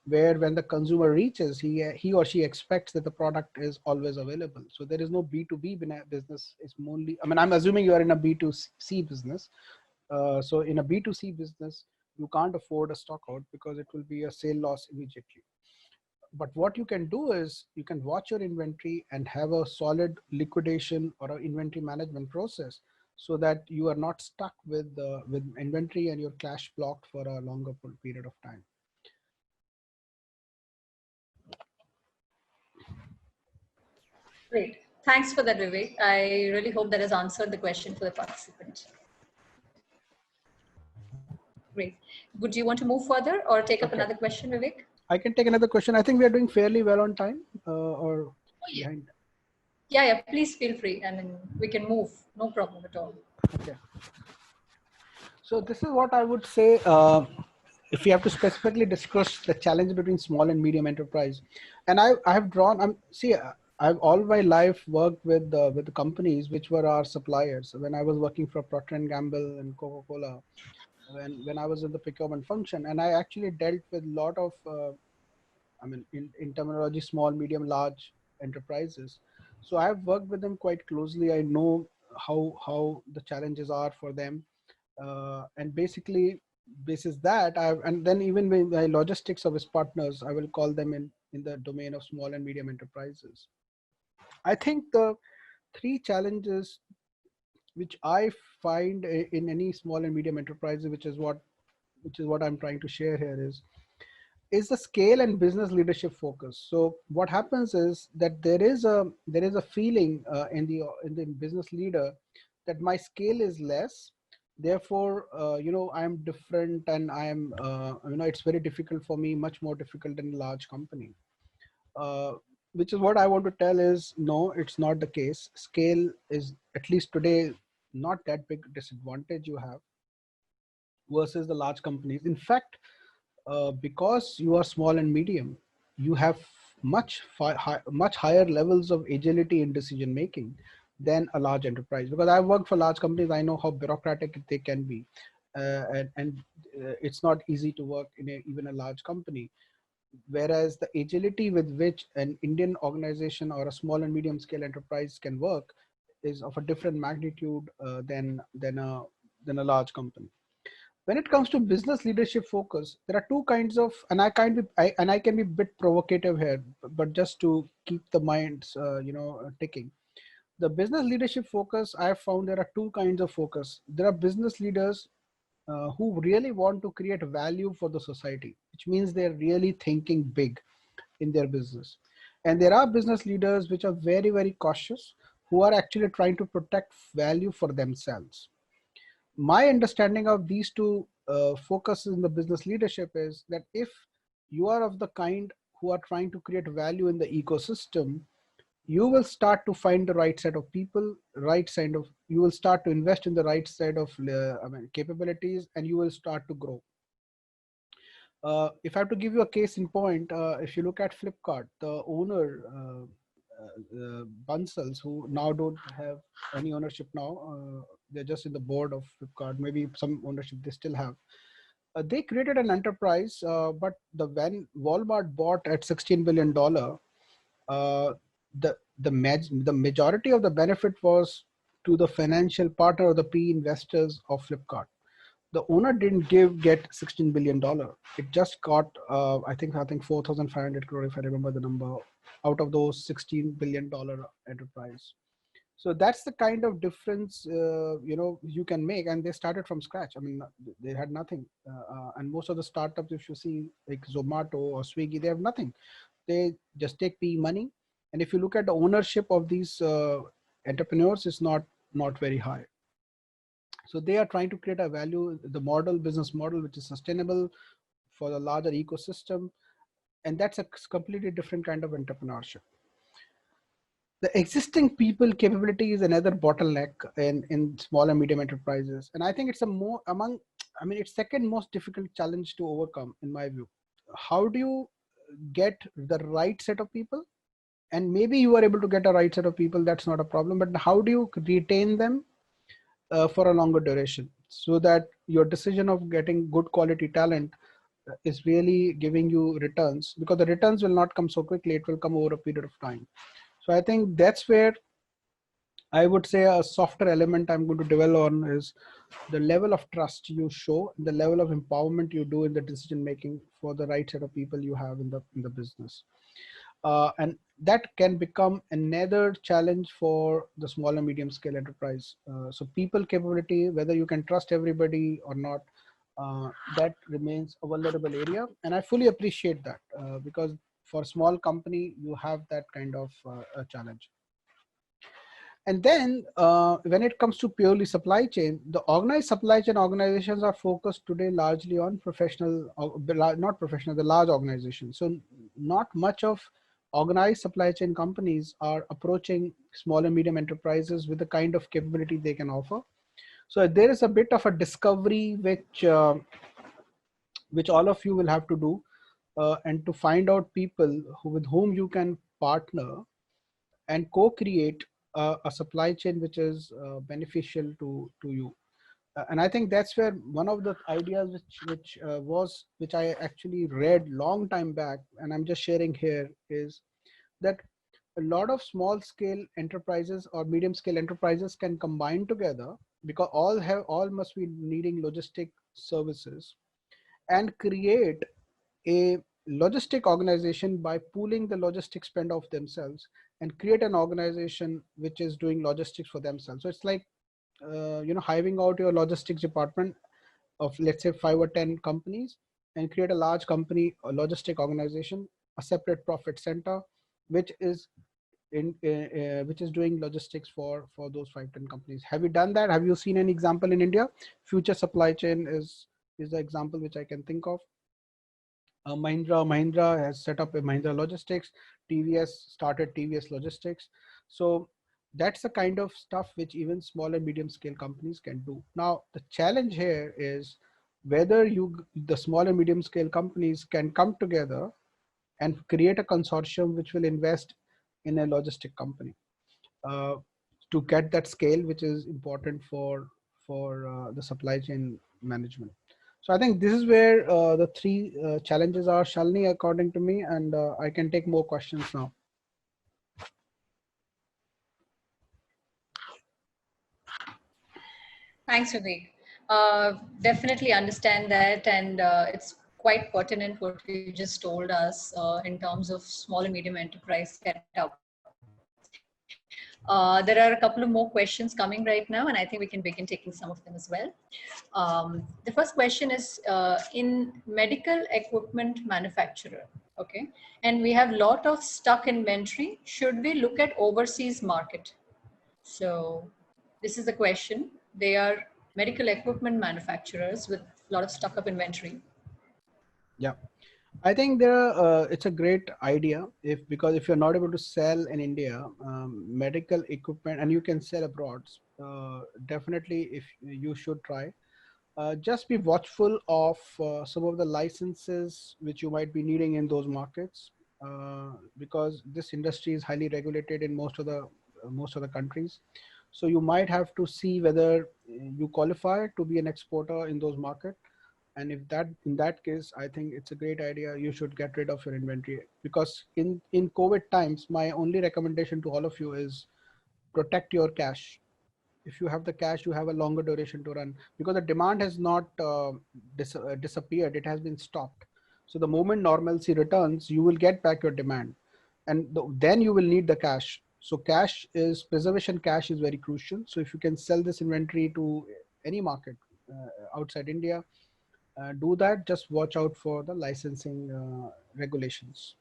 where when the consumer reaches, he or she expects that the product is always available. So there is no B2B business. It's only, I mean, I'm assuming you are in a B2C business. So in a B2C business, you can't afford a stock out because it will be a sale loss immediately. But what you can do is you can watch your inventory and have a solid liquidation or an inventory management process, so that you are not stuck with inventory and your cash blocked for a longer period of time. Great. Thanks for that, Vivek. I really hope that has answered the question for the participant. Great. Would you want to move further or take up Okay, another question, Vivek? I can take another question. I think we are doing fairly well on time, or Oh, yeah. behind. Yeah, please feel free. I mean, we can move. No problem at all. Okay. So this is what I would say. If we have to specifically discuss the challenge between small and medium enterprise, and I have drawn. I've all my life worked with the companies which were our suppliers. When I was working for Procter and Gamble and Coca-Cola, when I was in the procurement function, and I actually dealt with a lot of, I mean, in terminology, small, medium, large enterprises. So I've worked with them quite closely. I know how the challenges are for them, and basically basis that and then even with my logistics service partners, I will call them in the domain of small and medium enterprises. I think the three challenges which I find in any small and medium enterprise, which is what I'm trying to share here, is the scale and business leadership focus. So what happens is that there is a feeling in the business leader that my scale is less, therefore I'm different, and it's very difficult for me, much more difficult than a large company. uh, which is what I want to tell is, no, it's not the case. Scale is, at least today, not that big disadvantage you have versus the large companies. In fact, because you are small and medium, you have much higher levels of agility in decision making than a large enterprise. Because I've worked for large companies, I know how bureaucratic they can be, and it's not easy to work in even a large company. Whereas the agility with which an Indian organization or a small and medium scale enterprise can work is of a different magnitude than a large company. When it comes to business leadership focus, there are two kinds of, and I can be a bit provocative here, but just to keep the minds ticking. The business leadership focus, I have found there are two kinds of focus. There are business leaders who really want to create value for the society, which means they're really thinking big in their business. And there are business leaders which are very, very cautious, who are actually trying to protect value for themselves. My understanding of these two focuses in the business leadership is that if you are of the kind who are trying to create value in the ecosystem, you will start to find the right set of people, you will start to invest in the right set of capabilities, and you will start to grow. If I have to give you a case in point, if you look at Flipkart, the owner, Bansals, who now don't have any ownership now, they're just in the board of Flipkart, maybe some ownership they still have. They created an enterprise, but when Walmart bought at $16 billion, uh, the majority of the benefit was to the financial partner or the PE investors of Flipkart. The owner didn't get $16 billion. It just got I think 4,500 crore, if I remember the number, out of those $16 billion enterprise. So that's the kind of difference you can make. And they started from scratch. I mean, they had nothing, and most of the startups, if you see like Zomato or Swiggy, they have nothing. They just take PE money, and if you look at the ownership of these entrepreneurs, it's not very high. So they are trying to create a value, the business model, which is sustainable for the larger ecosystem. And that's a completely different kind of entrepreneurship. The existing people capability is another bottleneck in small and medium enterprises. And I think it's it's second most difficult challenge to overcome, in my view. How do you get the right set of people? And maybe you are able to get a right set of people, that's not a problem, but how do you retain them for a longer duration, so that your decision of getting good quality talent is really giving you returns? Because the returns will not come so quickly, it will come over a period of time. So I think that's where I would say a softer element I'm going to dwell on is the level of trust you show, the level of empowerment you do in the decision making for the right set of people you have in the business. And that can become another challenge for the small and medium scale enterprise. So people capability, whether you can trust everybody or not, that remains a vulnerable area. And I fully appreciate that, because for small company, you have that kind of a challenge. And then when it comes to purely supply chain, the organized supply chain organizations are focused today largely on the large organizations. So not much of organized supply chain companies are approaching small and medium enterprises with the kind of capability they can offer. So there is a bit of a discovery which all of you will have to do, and to find out people with whom you can partner and co-create a supply chain which is beneficial to you. And I think that's where one of the ideas which I actually read long time back, and I'm just sharing here, is that a lot of small scale enterprises or medium scale enterprises can combine together, because all must be needing logistic services, and create a logistic organization by pooling the logistic spend of themselves, and create an organization which is doing logistics for themselves. So it's like hiving out your logistics department of, let's say, 5 or 10 companies, and create a large company, a logistic organization, a separate profit center, which is which is doing logistics for those 5-10 companies. Have you done that? Have you seen any example in India? Future Supply Chain is the example which I can think of. Mahindra has set up a Mahindra Logistics. TVS started TVS Logistics. So that's the kind of stuff which even small and medium scale companies can do. Now the challenge here is whether the small and medium scale companies can come together and create a consortium which will invest in a logistic company uh, to get that scale, which is important for the supply chain management. So I think this is where the three challenges are, Shalini, according to me, and I can take more questions now. Thanks, Vivek. Definitely understand that, and it's quite pertinent what you just told us in terms of small and medium enterprise setup. There are a couple of more questions coming right now, and I think we can begin taking some of them as well. The first question is in medical equipment manufacturer, okay, and we have lot of stuck inventory. Should we look at overseas market? So this is the question. They are medical equipment manufacturers with a lot of stuck up inventory. Yeah. I think it's a great idea because if you're not able to sell in India, medical equipment, and you can sell abroad, definitely if you should try. Just be watchful of some of the licenses which you might be needing in those markets, because this industry is highly regulated in most of the countries. So you might have to see whether you qualify to be an exporter in those markets. And if that in that case, I think it's a great idea. You should get rid of your inventory, because in COVID times, my only recommendation to all of you is protect your cash. If you have the cash, you have a longer duration to run, because the demand has not disappeared, it has been stopped. So the moment normalcy returns, you will get back your demand, and then you will need the cash. So preservation cash is very crucial. So if you can sell this inventory to any market outside India, do that. Just watch out for the licensing regulations.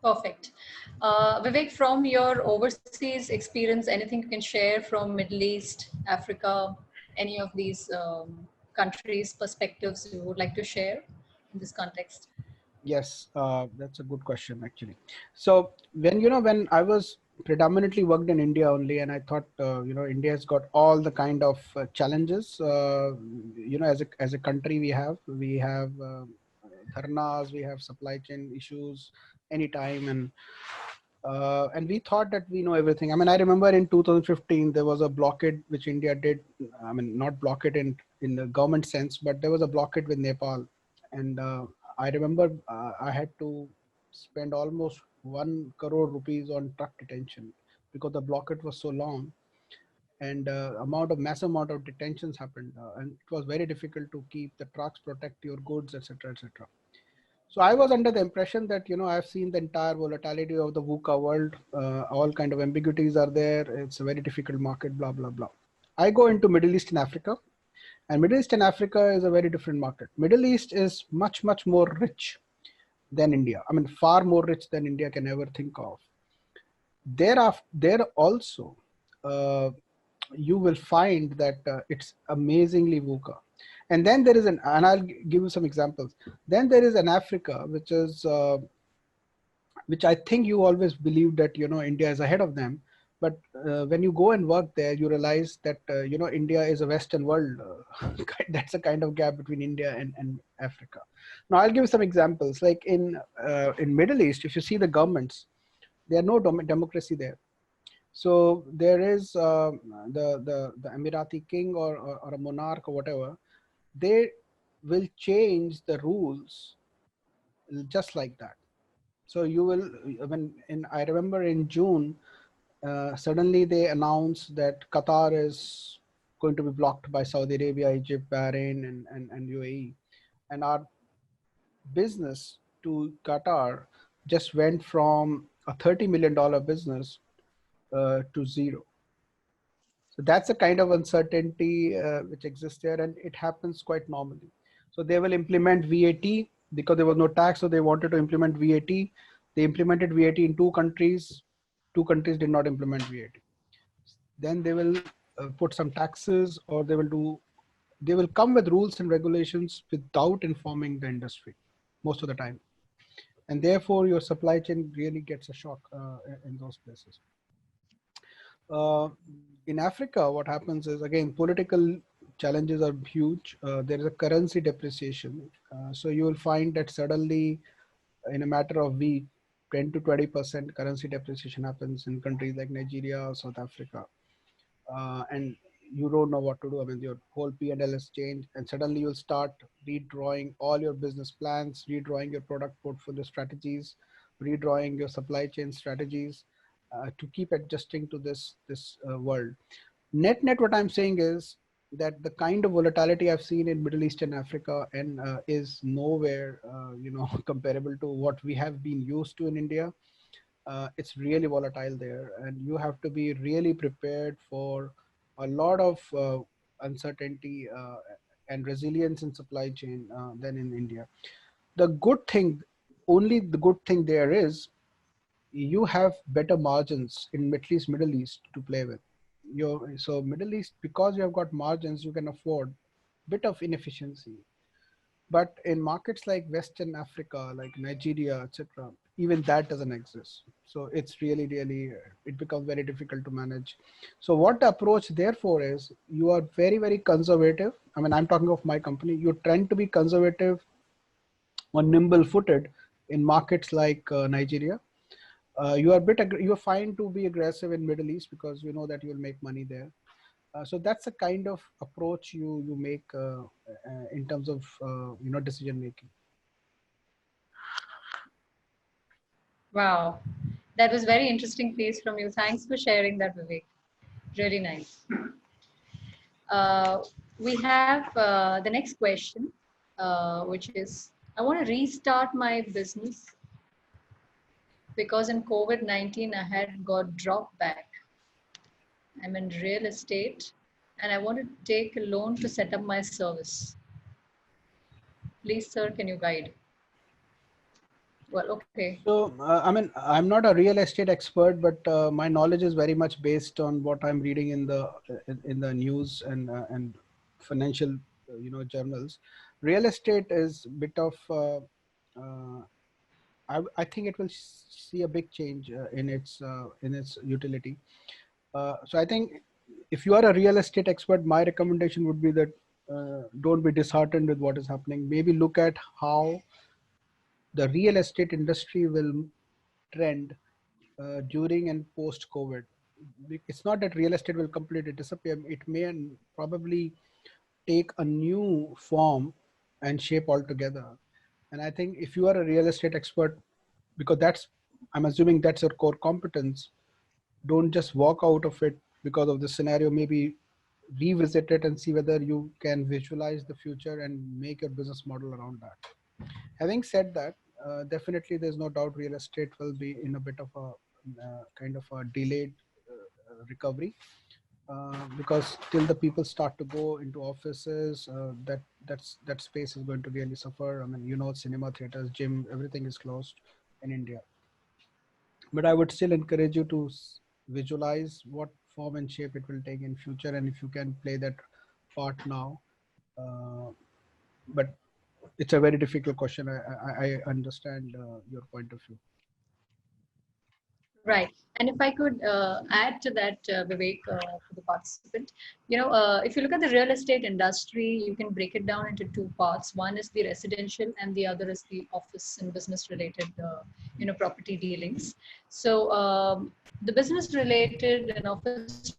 Perfect. Vivek, from your overseas experience, anything you can share from Middle East, Africa, any of these countries' perspectives you would like to share in this context? Yes, that's a good question actually. So when I was predominantly worked in India only, and I thought India has got all the kind of challenges. As a country, we have dharnas, we have supply chain issues anytime, and we thought that we know everything. I mean, I remember in 2015 there was a blockade which India did. I mean, not blockade in the government sense, but there was a blockade with Nepal, and I remember I had to spend almost 1 crore rupees on truck detention because the blockade was so long, and massive amount of detentions happened, and it was very difficult to keep the trucks, protect your goods, etc., etc. So I was under the impression that I've seen the entire volatility of the VUCA world. All kind of ambiguities are there. It's a very difficult market. Blah blah blah. I go into Middle East and Africa, and Middle East and Africa is a very different market. Middle East is much more rich than India. I mean, far more rich than India can ever think of. There also, you will find that it's amazingly VUCA. And then there is and I'll give you some examples. Then there is an Africa, which I think you always believe that India is ahead of them, but when you go and work there, you realize that India is a Western world. That's a kind of gap between India and Africa. Now I'll give you some examples. Like in Middle East, if you see the governments, there are no democracy there. So there is the Emirati king or a monarch or whatever. They will change the rules just like that. So you will, I remember in June, suddenly they announced that Qatar is going to be blocked by Saudi Arabia, Egypt, Bahrain, and UAE. And our business to Qatar just went from a $30 million business to zero. That's a kind of uncertainty which exists there, and it happens quite normally. So they will implement VAT because there was no tax, so they wanted to implement VAT. They implemented VAT in two countries. Two countries did not implement VAT. Then they will put some taxes, or they will come with rules and regulations without informing the industry most of the time, and therefore your supply chain really gets a shock in those places. uh, in Africa, what happens is, again, political challenges are huge. There is a currency depreciation. So you will find that suddenly, in a matter of week, 10 to 20% currency depreciation happens in countries like Nigeria or South Africa. And you don't know what to do. I mean, your whole P&L has changed, and suddenly you'll start redrawing all your business plans, redrawing your product portfolio strategies, redrawing your supply chain strategies to keep adjusting to this world. Net, what I'm saying is that the kind of volatility I've seen in Middle East and Africa and is nowhere, comparable to what we have been used to in India. It's really volatile there, and you have to be really prepared for a lot of uncertainty and resilience in supply chain than in India. The good thing, only the good thing there is, you have better margins in at least Middle East to play with. So Middle East, because you have got margins, you can afford bit of inefficiency. But in markets like Western Africa, like Nigeria, etc., even that doesn't exist. So it's really, it becomes very difficult to manage. So what the approach therefore is, you are very, very conservative. I mean, I'm talking of my company. You tend to be conservative or nimble footed in markets like Nigeria. You're fine to be aggressive in Middle East because you know that you'll make money there. So that's the kind of approach you make in terms of decision making. Wow, that was very interesting piece from you. Thanks for sharing that, Vivek. Really nice. Uh, we have the next question, which is, I want to restart my business because in COVID-19 I had got dropped back. I'm in real estate and I want to take a loan to set up my service. Please, sir, can you guide? Well, okay. So, I mean, I'm not a real estate expert, but my knowledge is very much based on what I'm reading in the news and financial, journals. Real estate is a bit of uh, I think it will see a big change in its utility. So I think if you are a real estate expert, my recommendation would be that don't be disheartened with what is happening. Maybe look at how the real estate industry will trend during and post COVID. It's not that real estate will completely disappear. It may and probably take a new form and shape altogether. And I think if you are a real estate expert, because I'm assuming that's your core competence, don't just walk out of it because of the scenario. Maybe revisit it and see whether you can visualize the future and make your business model around that. Having said that, definitely there's no doubt real estate will be in a bit of a kind of a delayed recovery because till the people start to go into offices, that space is going to really suffer. I mean, cinema, theaters, gym, everything is closed in India. But I would still encourage you to visualize what form and shape it will take in future, and if you can play that part now. But it's a very difficult question. I understand your point of view. Right. And if I could add to that, Vivek, for the participant, if you look at the real estate industry, you can break it down into two parts. One is the residential and the other is the office and business related, property dealings. So the business related and office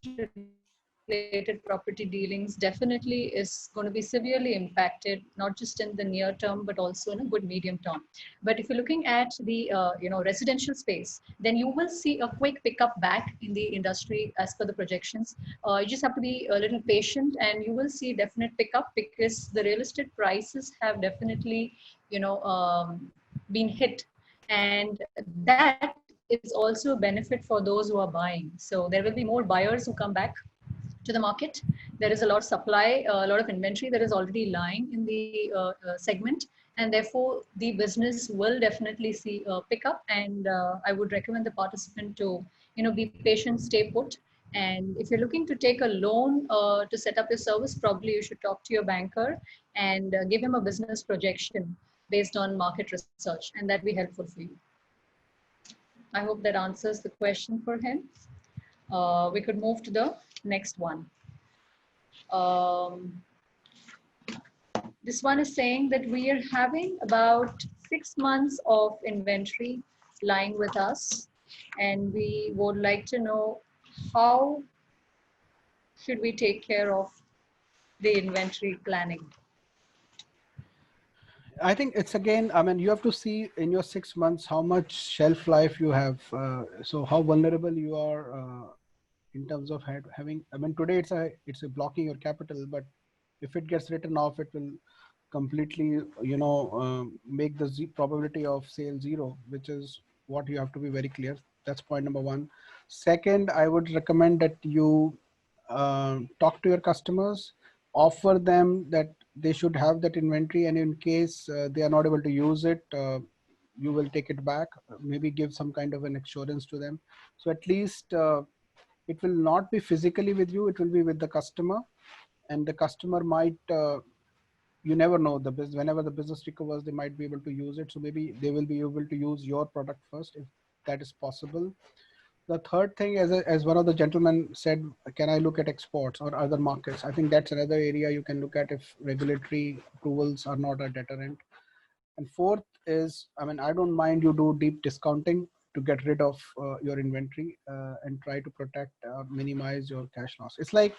related property dealings definitely is going to be severely impacted, not just in the near term, but also in a good medium term. But if you're looking at the residential space, then you will see a quick pickup back in the industry as per the projections. You just have to be a little patient, and you will see definite pickup because the real estate prices have definitely, been hit, and that is also a benefit for those who are buying. So there will be more buyers who come back to the market. There is a lot of supply, a lot of inventory that is already lying in the segment, and therefore the business will definitely see a pickup. And I would recommend the participant to, be patient, stay put. And if you're looking to take a loan to set up your service, probably you should talk to your banker and give him a business projection based on market research, and that be helpful for you. I hope that answers the question for him. We could move to the next one. This one is saying that we are having about 6 months of inventory lying with us, and we would like to know how should we take care of the inventory planning. I think it's again, I mean, you have to see in your 6 months how much shelf life you have. So how vulnerable you are in terms of having, I mean, today it's a blocking your capital, but if it gets written off, it will completely, make the probability of sale zero, which is what you have to be very clear. That's point number one. Second, I would recommend that you talk to your customers, offer them that they should have that inventory, and in case they are not able to use it, you will take it back. Maybe give some kind of an assurance to them. So at least it will not be physically with you, it will be with the customer, and the customer might, you never know, whenever the business recovers, they might be able to use it. So maybe they will be able to use your product first, if that is possible. The third thing, as one of the gentlemen said, can I look at exports or other markets? I think that's another area you can look at if regulatory approvals are not a deterrent. And fourth is, I mean, I don't mind you do deep discounting to get rid of your inventory and try to protect, minimize your cash loss. It's like,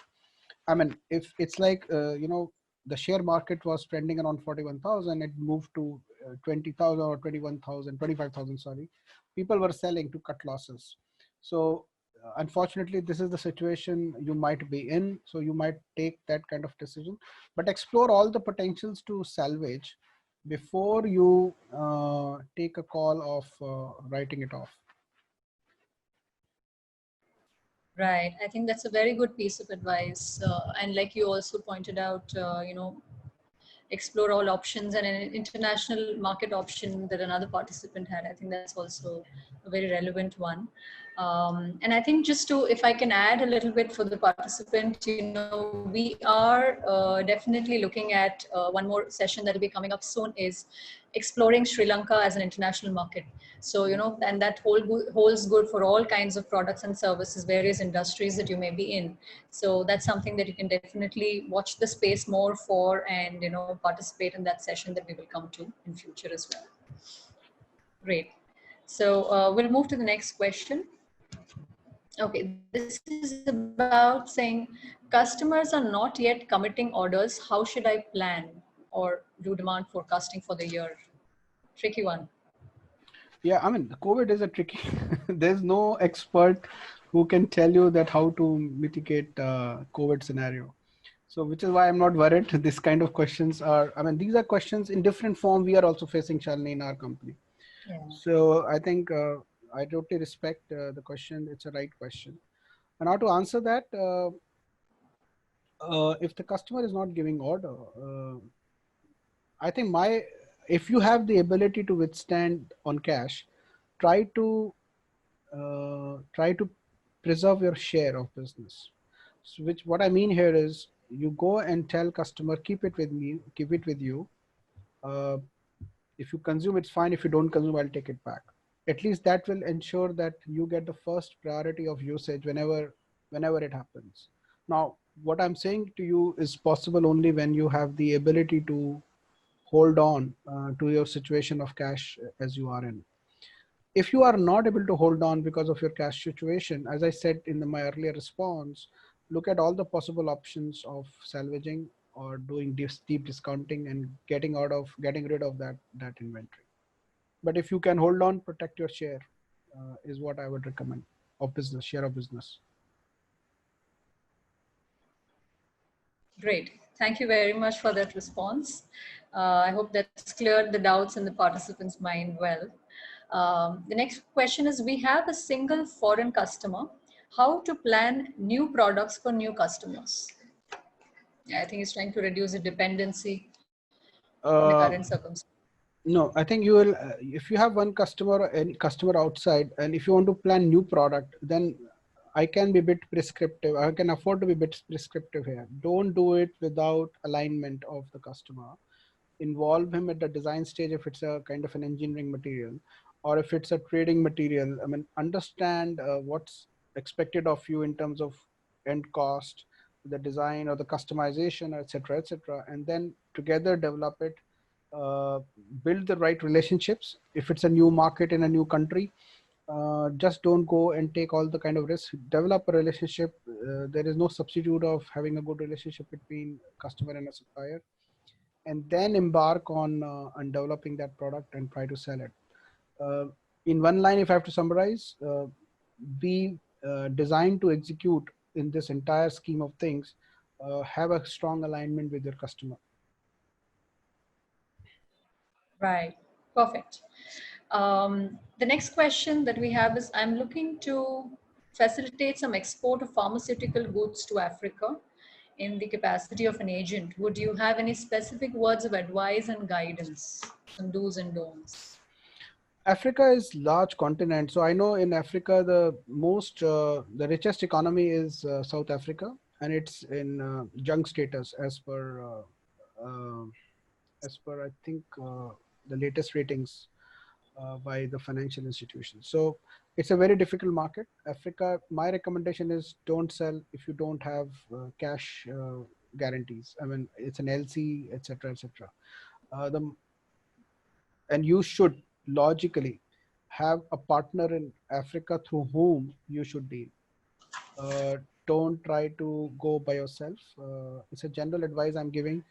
I mean, if it's like, the share market was trending around 41,000, it moved to 20,000 or 21,000, 25,000, sorry. People were selling to cut losses. So unfortunately, this is the situation you might be in. So you might take that kind of decision, but explore all the potentials to salvage before you take a call of writing it off. Right. I think that's a very good piece of advice. And like you also pointed out, explore all options, and an international market option that another participant had. I think that's also a very relevant one. And I think just to, if I can add a little bit for the participant, we are definitely looking at one more session that will be coming up soon, is exploring Sri Lanka as an international market. So, and that holds good for all kinds of products and services, various industries that you may be in. So that's something that you can definitely watch the space more for, and, participate in that session that we will come to in future as well. Great. So we'll move to the next question. Okay, this is about saying customers are not yet committing orders. How should I plan or do demand forecasting for the year? Tricky one. Yeah, I mean, COVID is a tricky, there's no expert who can tell you that how to mitigate COVID scenario. So which is why I'm not worried. This kind of questions are, I mean, these are questions in different form we are also facing, Shalini, in our company. Yeah. So I think I totally respect the question. It's a right question. And how to answer that, if the customer is not giving order, I think if you have the ability to withstand on cash, try to preserve your share of business. So what I mean here is, you go and tell customer, keep it with me, keep it with you. If you consume, it's fine. If you don't consume, I'll take it back. At least that will ensure that you get the first priority of usage whenever it happens. Now, what I'm saying to you is possible only when you have the ability to hold on to your situation of cash as you are in. If you are not able to hold on because of your cash situation, as I said in my earlier response, look at all the possible options of salvaging or doing deep discounting and getting rid of that inventory. But if you can hold on, protect your share, is what I would recommend, of business, share of business. Great. Thank you very much for that response. I hope that's cleared the doubts in the participants' mind well. The next question is, we have a single foreign customer. how to plan new products for new customers. Yeah, I think he's trying to reduce the dependency from the current Uh, circumstance. no, I think you will, if you have one customer or any customer outside, and if you want to plan new product, then I can be a bit prescriptive. I can afford to be a bit prescriptive here. Don't do it without alignment of the customer. Involve him at the design stage if it's a kind of an engineering material, or if it's a trading material. I mean, understand what's expected of you in terms of end cost, the design or the customization, etc., and then together develop it. uh, Build the right relationships. If it's a new market in a new country, just don't go and take all the kind of risks. Develop a relationship. There is no substitute of having a good relationship between customer and a supplier, and then embark on developing that product and try to sell it. Uh, in one line, if I have to summarize, be designed to execute in this entire scheme of things. Have a strong alignment with your customer. Right. Perfect. The next question that we have is, I'm looking to facilitate some export of pharmaceutical goods to Africa in the capacity of an agent. Would you have any specific words of advice and guidance, some do's and don'ts? Africa is large continent, so I know in Africa the richest economy is South Africa, and it's in junk status uh, as per I think the latest ratings by the financial institutions. So it's a very difficult market. Africa, my recommendation is don't sell if you don't have cash guarantees. I mean, it's an LC, etc., etc. The And you should logically have a partner in Africa through whom you should deal. Uh, don't try to go by yourself. It's a general advice I'm giving.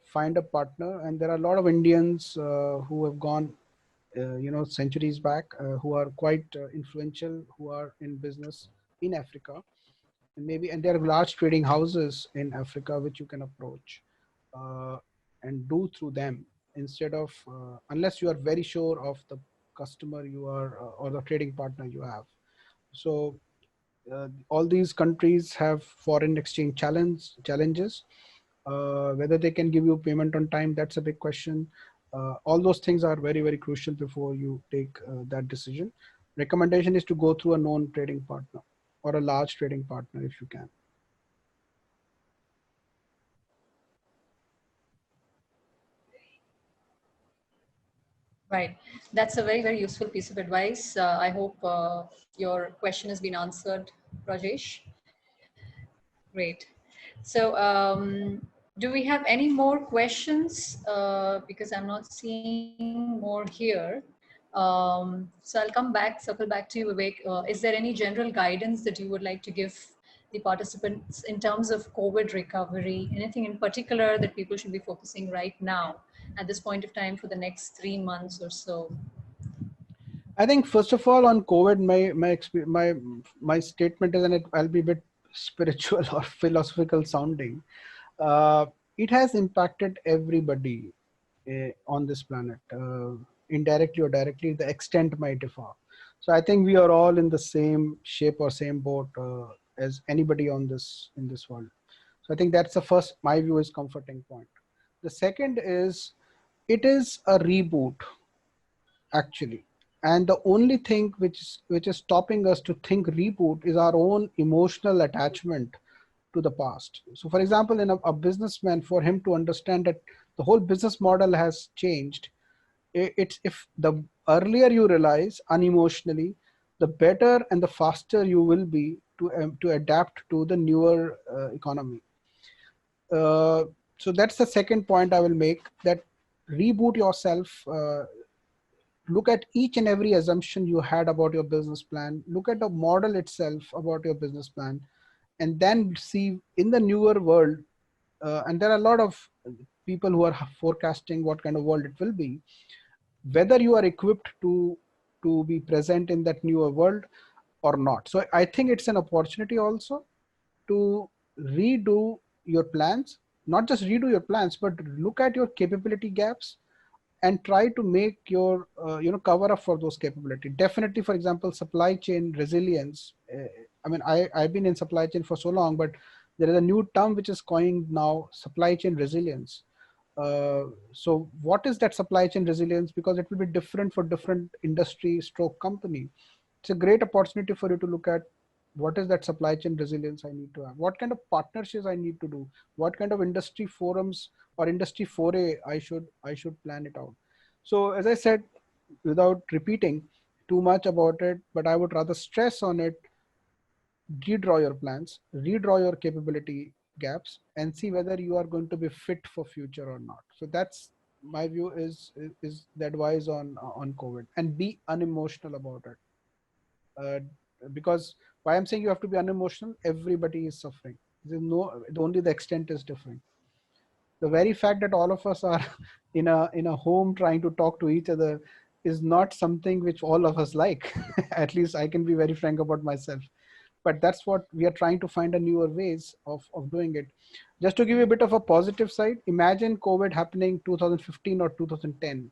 Find a partner, and there are a lot of Indians who have gone, centuries back, who are quite influential, who are in business in Africa, and there are large trading houses in Africa which you can approach uh, and do through them instead of unless you are very sure of the customer you are or the trading partner you have. So all these countries have foreign exchange challenges. Whether they can give you payment on time, that's a big question. All those things are very, very crucial before you take that decision. Recommendation is to go through a known trading partner or a large trading partner if you can. Right. That's a very, very useful piece of advice. I hope your question has been answered, Rajesh. Great. So, do we have any more questions? Because I'm not seeing more here. So I'll come back, circle back to you, Vivek. Is there any general guidance that you would like to give the participants in terms of COVID recovery? Anything in particular that people should be focusing right now at this point of time for the next 3 months or so? I think first of all on COVID, my statement is, and I'll be a bit spiritual or philosophical sounding. Uh, it has impacted everybody on this planet, indirectly or directly. The extent might differ. So I think we are all in the same shape or same boat as anybody on this in this world. So I think that's the first. My view is comforting point. The second is it is a reboot actually, and the only thing which is stopping us to think reboot is our own emotional attachment to the past. So for example, in a businessman, for him to understand that the whole business model has changed, it's if the earlier you realize unemotionally, the better and the faster you will be to adapt to the newer economy. uh, so that's the second point I will make, that reboot yourself. Look at each and every assumption you had about your business plan, look at the model itself about your business plan, and then see in the newer world. And there are a lot of people who are forecasting what kind of world it will be, whether you are equipped to be present in that newer world or not. So I think it's an opportunity also to redo your plans, not just redo your plans, but look at your capability gaps and try to make cover up for those capability. Definitely, for example, supply chain resilience I mean, I've been in supply chain for so long, but there is a new term which is coined now, supply chain resilience. So what is that supply chain resilience? Because it will be different for different industry stroke company. It's a great opportunity for you to look at what is that supply chain resilience I need to have, what kind of partnerships I need to do, what kind of industry forums or industry foray I should plan it out. So as I said, without repeating too much about it, but I would rather stress on it, redraw your plans, redraw your capability gaps, and see whether you are going to be fit for future or not. So that's my view, is the advice on COVID, and be unemotional about it. Because why I'm saying you have to be unemotional, everybody is suffering. There's no, only the extent is different. The very fact that all of us are in a home trying to talk to each other is not something which all of us like. At least I can be very frank about myself, but that's what we are trying to find a newer ways of doing it. Just to give you a bit of a positive side, imagine COVID happening 2015 or 2010.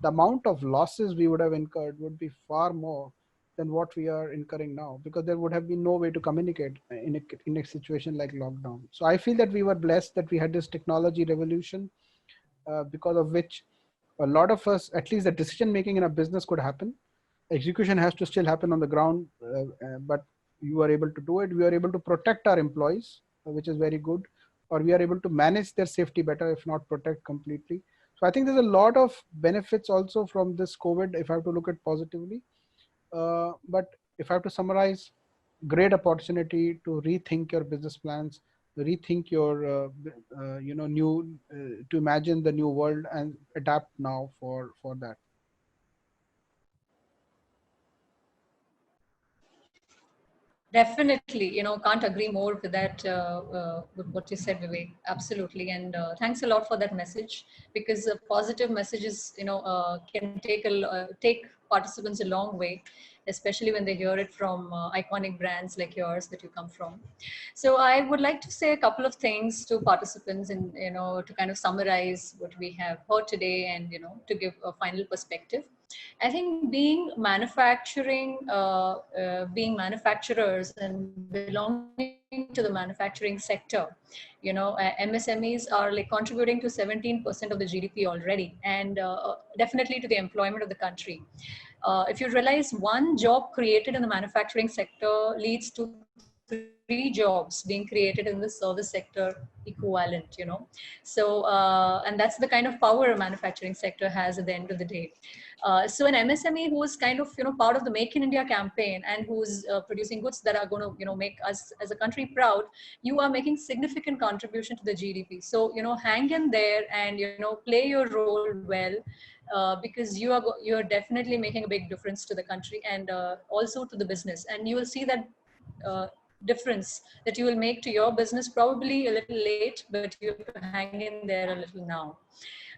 The amount of losses we would have incurred would be far more than what we are incurring now, because there would have been no way to communicate in a situation like lockdown. So I feel that we were blessed that we had this technology revolution, because of which a lot of us, at least the decision making in a business could happen. Execution has to still happen on the ground, but you are able to do it. We are able to protect our employees, which is very good, or we are able to manage their safety better, if not protect completely. So I think there's a lot of benefits also from this COVID, if I have to look at positively. But if I have to summarize, great opportunity to rethink your business plans, rethink your, new, to imagine the new world and adapt now for that. Definitely, can't agree more with that, with what you said, Vivek. Absolutely, and thanks a lot for that message, because positive messages, can take participants a long way, especially when they hear it from iconic brands like yours that you come from. So I would like to say a couple of things to participants, and to kind of summarize what we have heard today, and to give a final perspective. I think being manufacturers and belonging to the manufacturing sector, MSMEs are like contributing to 17% of the GDP already, and definitely to the employment of the country. If you realize, one job created in the manufacturing sector leads to 3 jobs being created in the service sector equivalent, and that's the kind of power manufacturing sector has at the end of the day. So an MSME who is kind of part of the Make in India campaign, and who's producing goods that are going to make us as a country proud, you are making significant contribution to the GDP. So hang in there, and play your role well, because you're definitely making a big difference to the country, and also to the business, and you will see that difference that you will make to your business, probably a little late, but you have to hang in there a little now.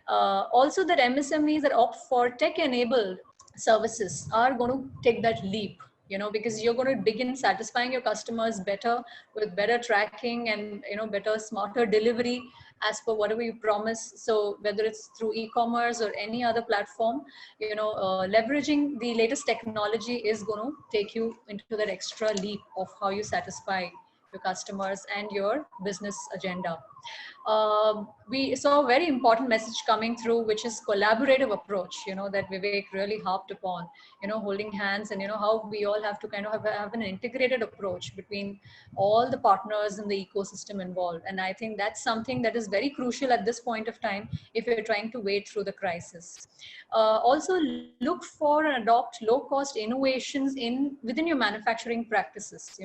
Also, that MSMEs that opt for tech-enabled services are going to take that leap, because you're going to begin satisfying your customers better, with better tracking, and better, smarter delivery as per whatever you promise. So whether it's through e-commerce or any other platform, leveraging the latest technology is going to take you into that extra leap of how you satisfy your customers and your business agenda. We saw a very important message coming through, which is collaborative approach, that Vivek really harped upon, holding hands, and how we all have to kind of have an integrated approach between all the partners in the ecosystem involved. And I think that's something that is very crucial at this point of time, if you're trying to wade through the crisis. Also, look for and adopt low cost innovations within your manufacturing practices,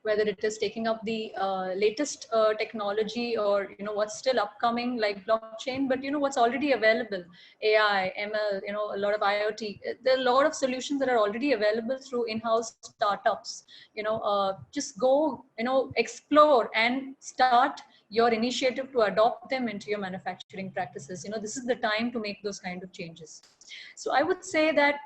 whether it is taking up the latest technology, or what's still upcoming like blockchain, but what's already available, AI, ML, a lot of IoT. There are a lot of solutions that are already available through in-house startups. Just go, explore and start your initiative to adopt them into your manufacturing practices. This is the time to make those kind of changes. So I would say that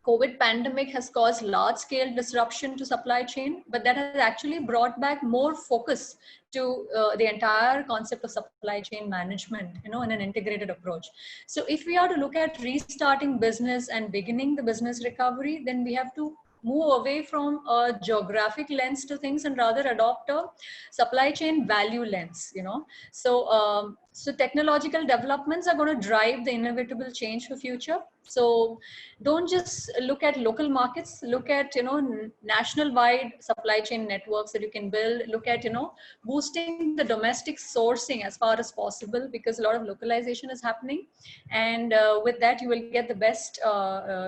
COVID pandemic has caused large scale disruption to supply chain, but that has actually brought back more focus to the entire concept of supply chain management, in an integrated approach. So if we are to look at restarting business and beginning the business recovery, then we have to move away from a geographic lens to things and rather adopt a supply chain value lens, you know. So technological developments are going to drive the inevitable change for future. So don't just look at local markets, look at, you know, national wide supply chain networks that you can build. Look at, you know, boosting the domestic sourcing as far as possible, because a lot of localization is happening. And with that, you will get the best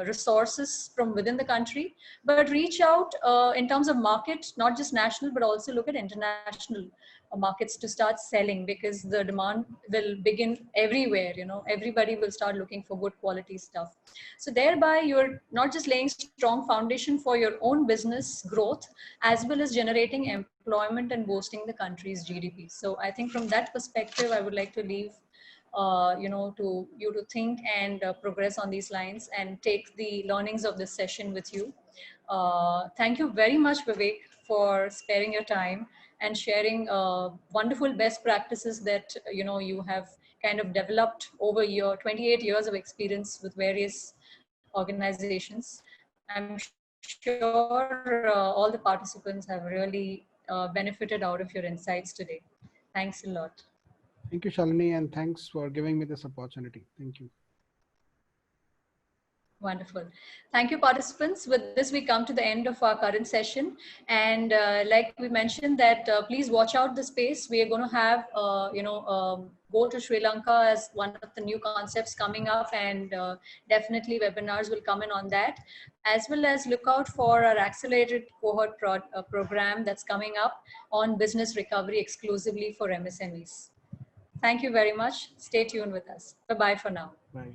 resources from within the country. But reach out in terms of market, not just national, but also look at international markets to start selling, because the demand will begin everywhere. You know, everybody will start looking for good quality stuff. So thereby, you're not just laying strong foundation for your own business growth, as well as generating employment and boosting the country's GDP. So I think from that perspective, I would like to leave you know, to you to think and progress on these lines and take the learnings of this session with you. Thank you very much, Vivek, for sparing your time and sharing wonderful best practices that, you know, you have kind of developed over your 28 years of experience with various organizations. I'm sure all the participants have really benefited out of your insights today. Thanks a lot. Thank you, Shalini, and thanks for giving me this opportunity. Thank you. Wonderful. Thank you, participants. With this, we come to the end of our current session. And like we mentioned that please watch out the space. We are going to have, you know, go to Sri Lanka as one of the new concepts coming up, and definitely webinars will come in on that, as well as look out for our accelerated cohort program that's coming up on business recovery exclusively for MSMEs. Thank you very much. Stay tuned with us. Bye-bye for now. Bye.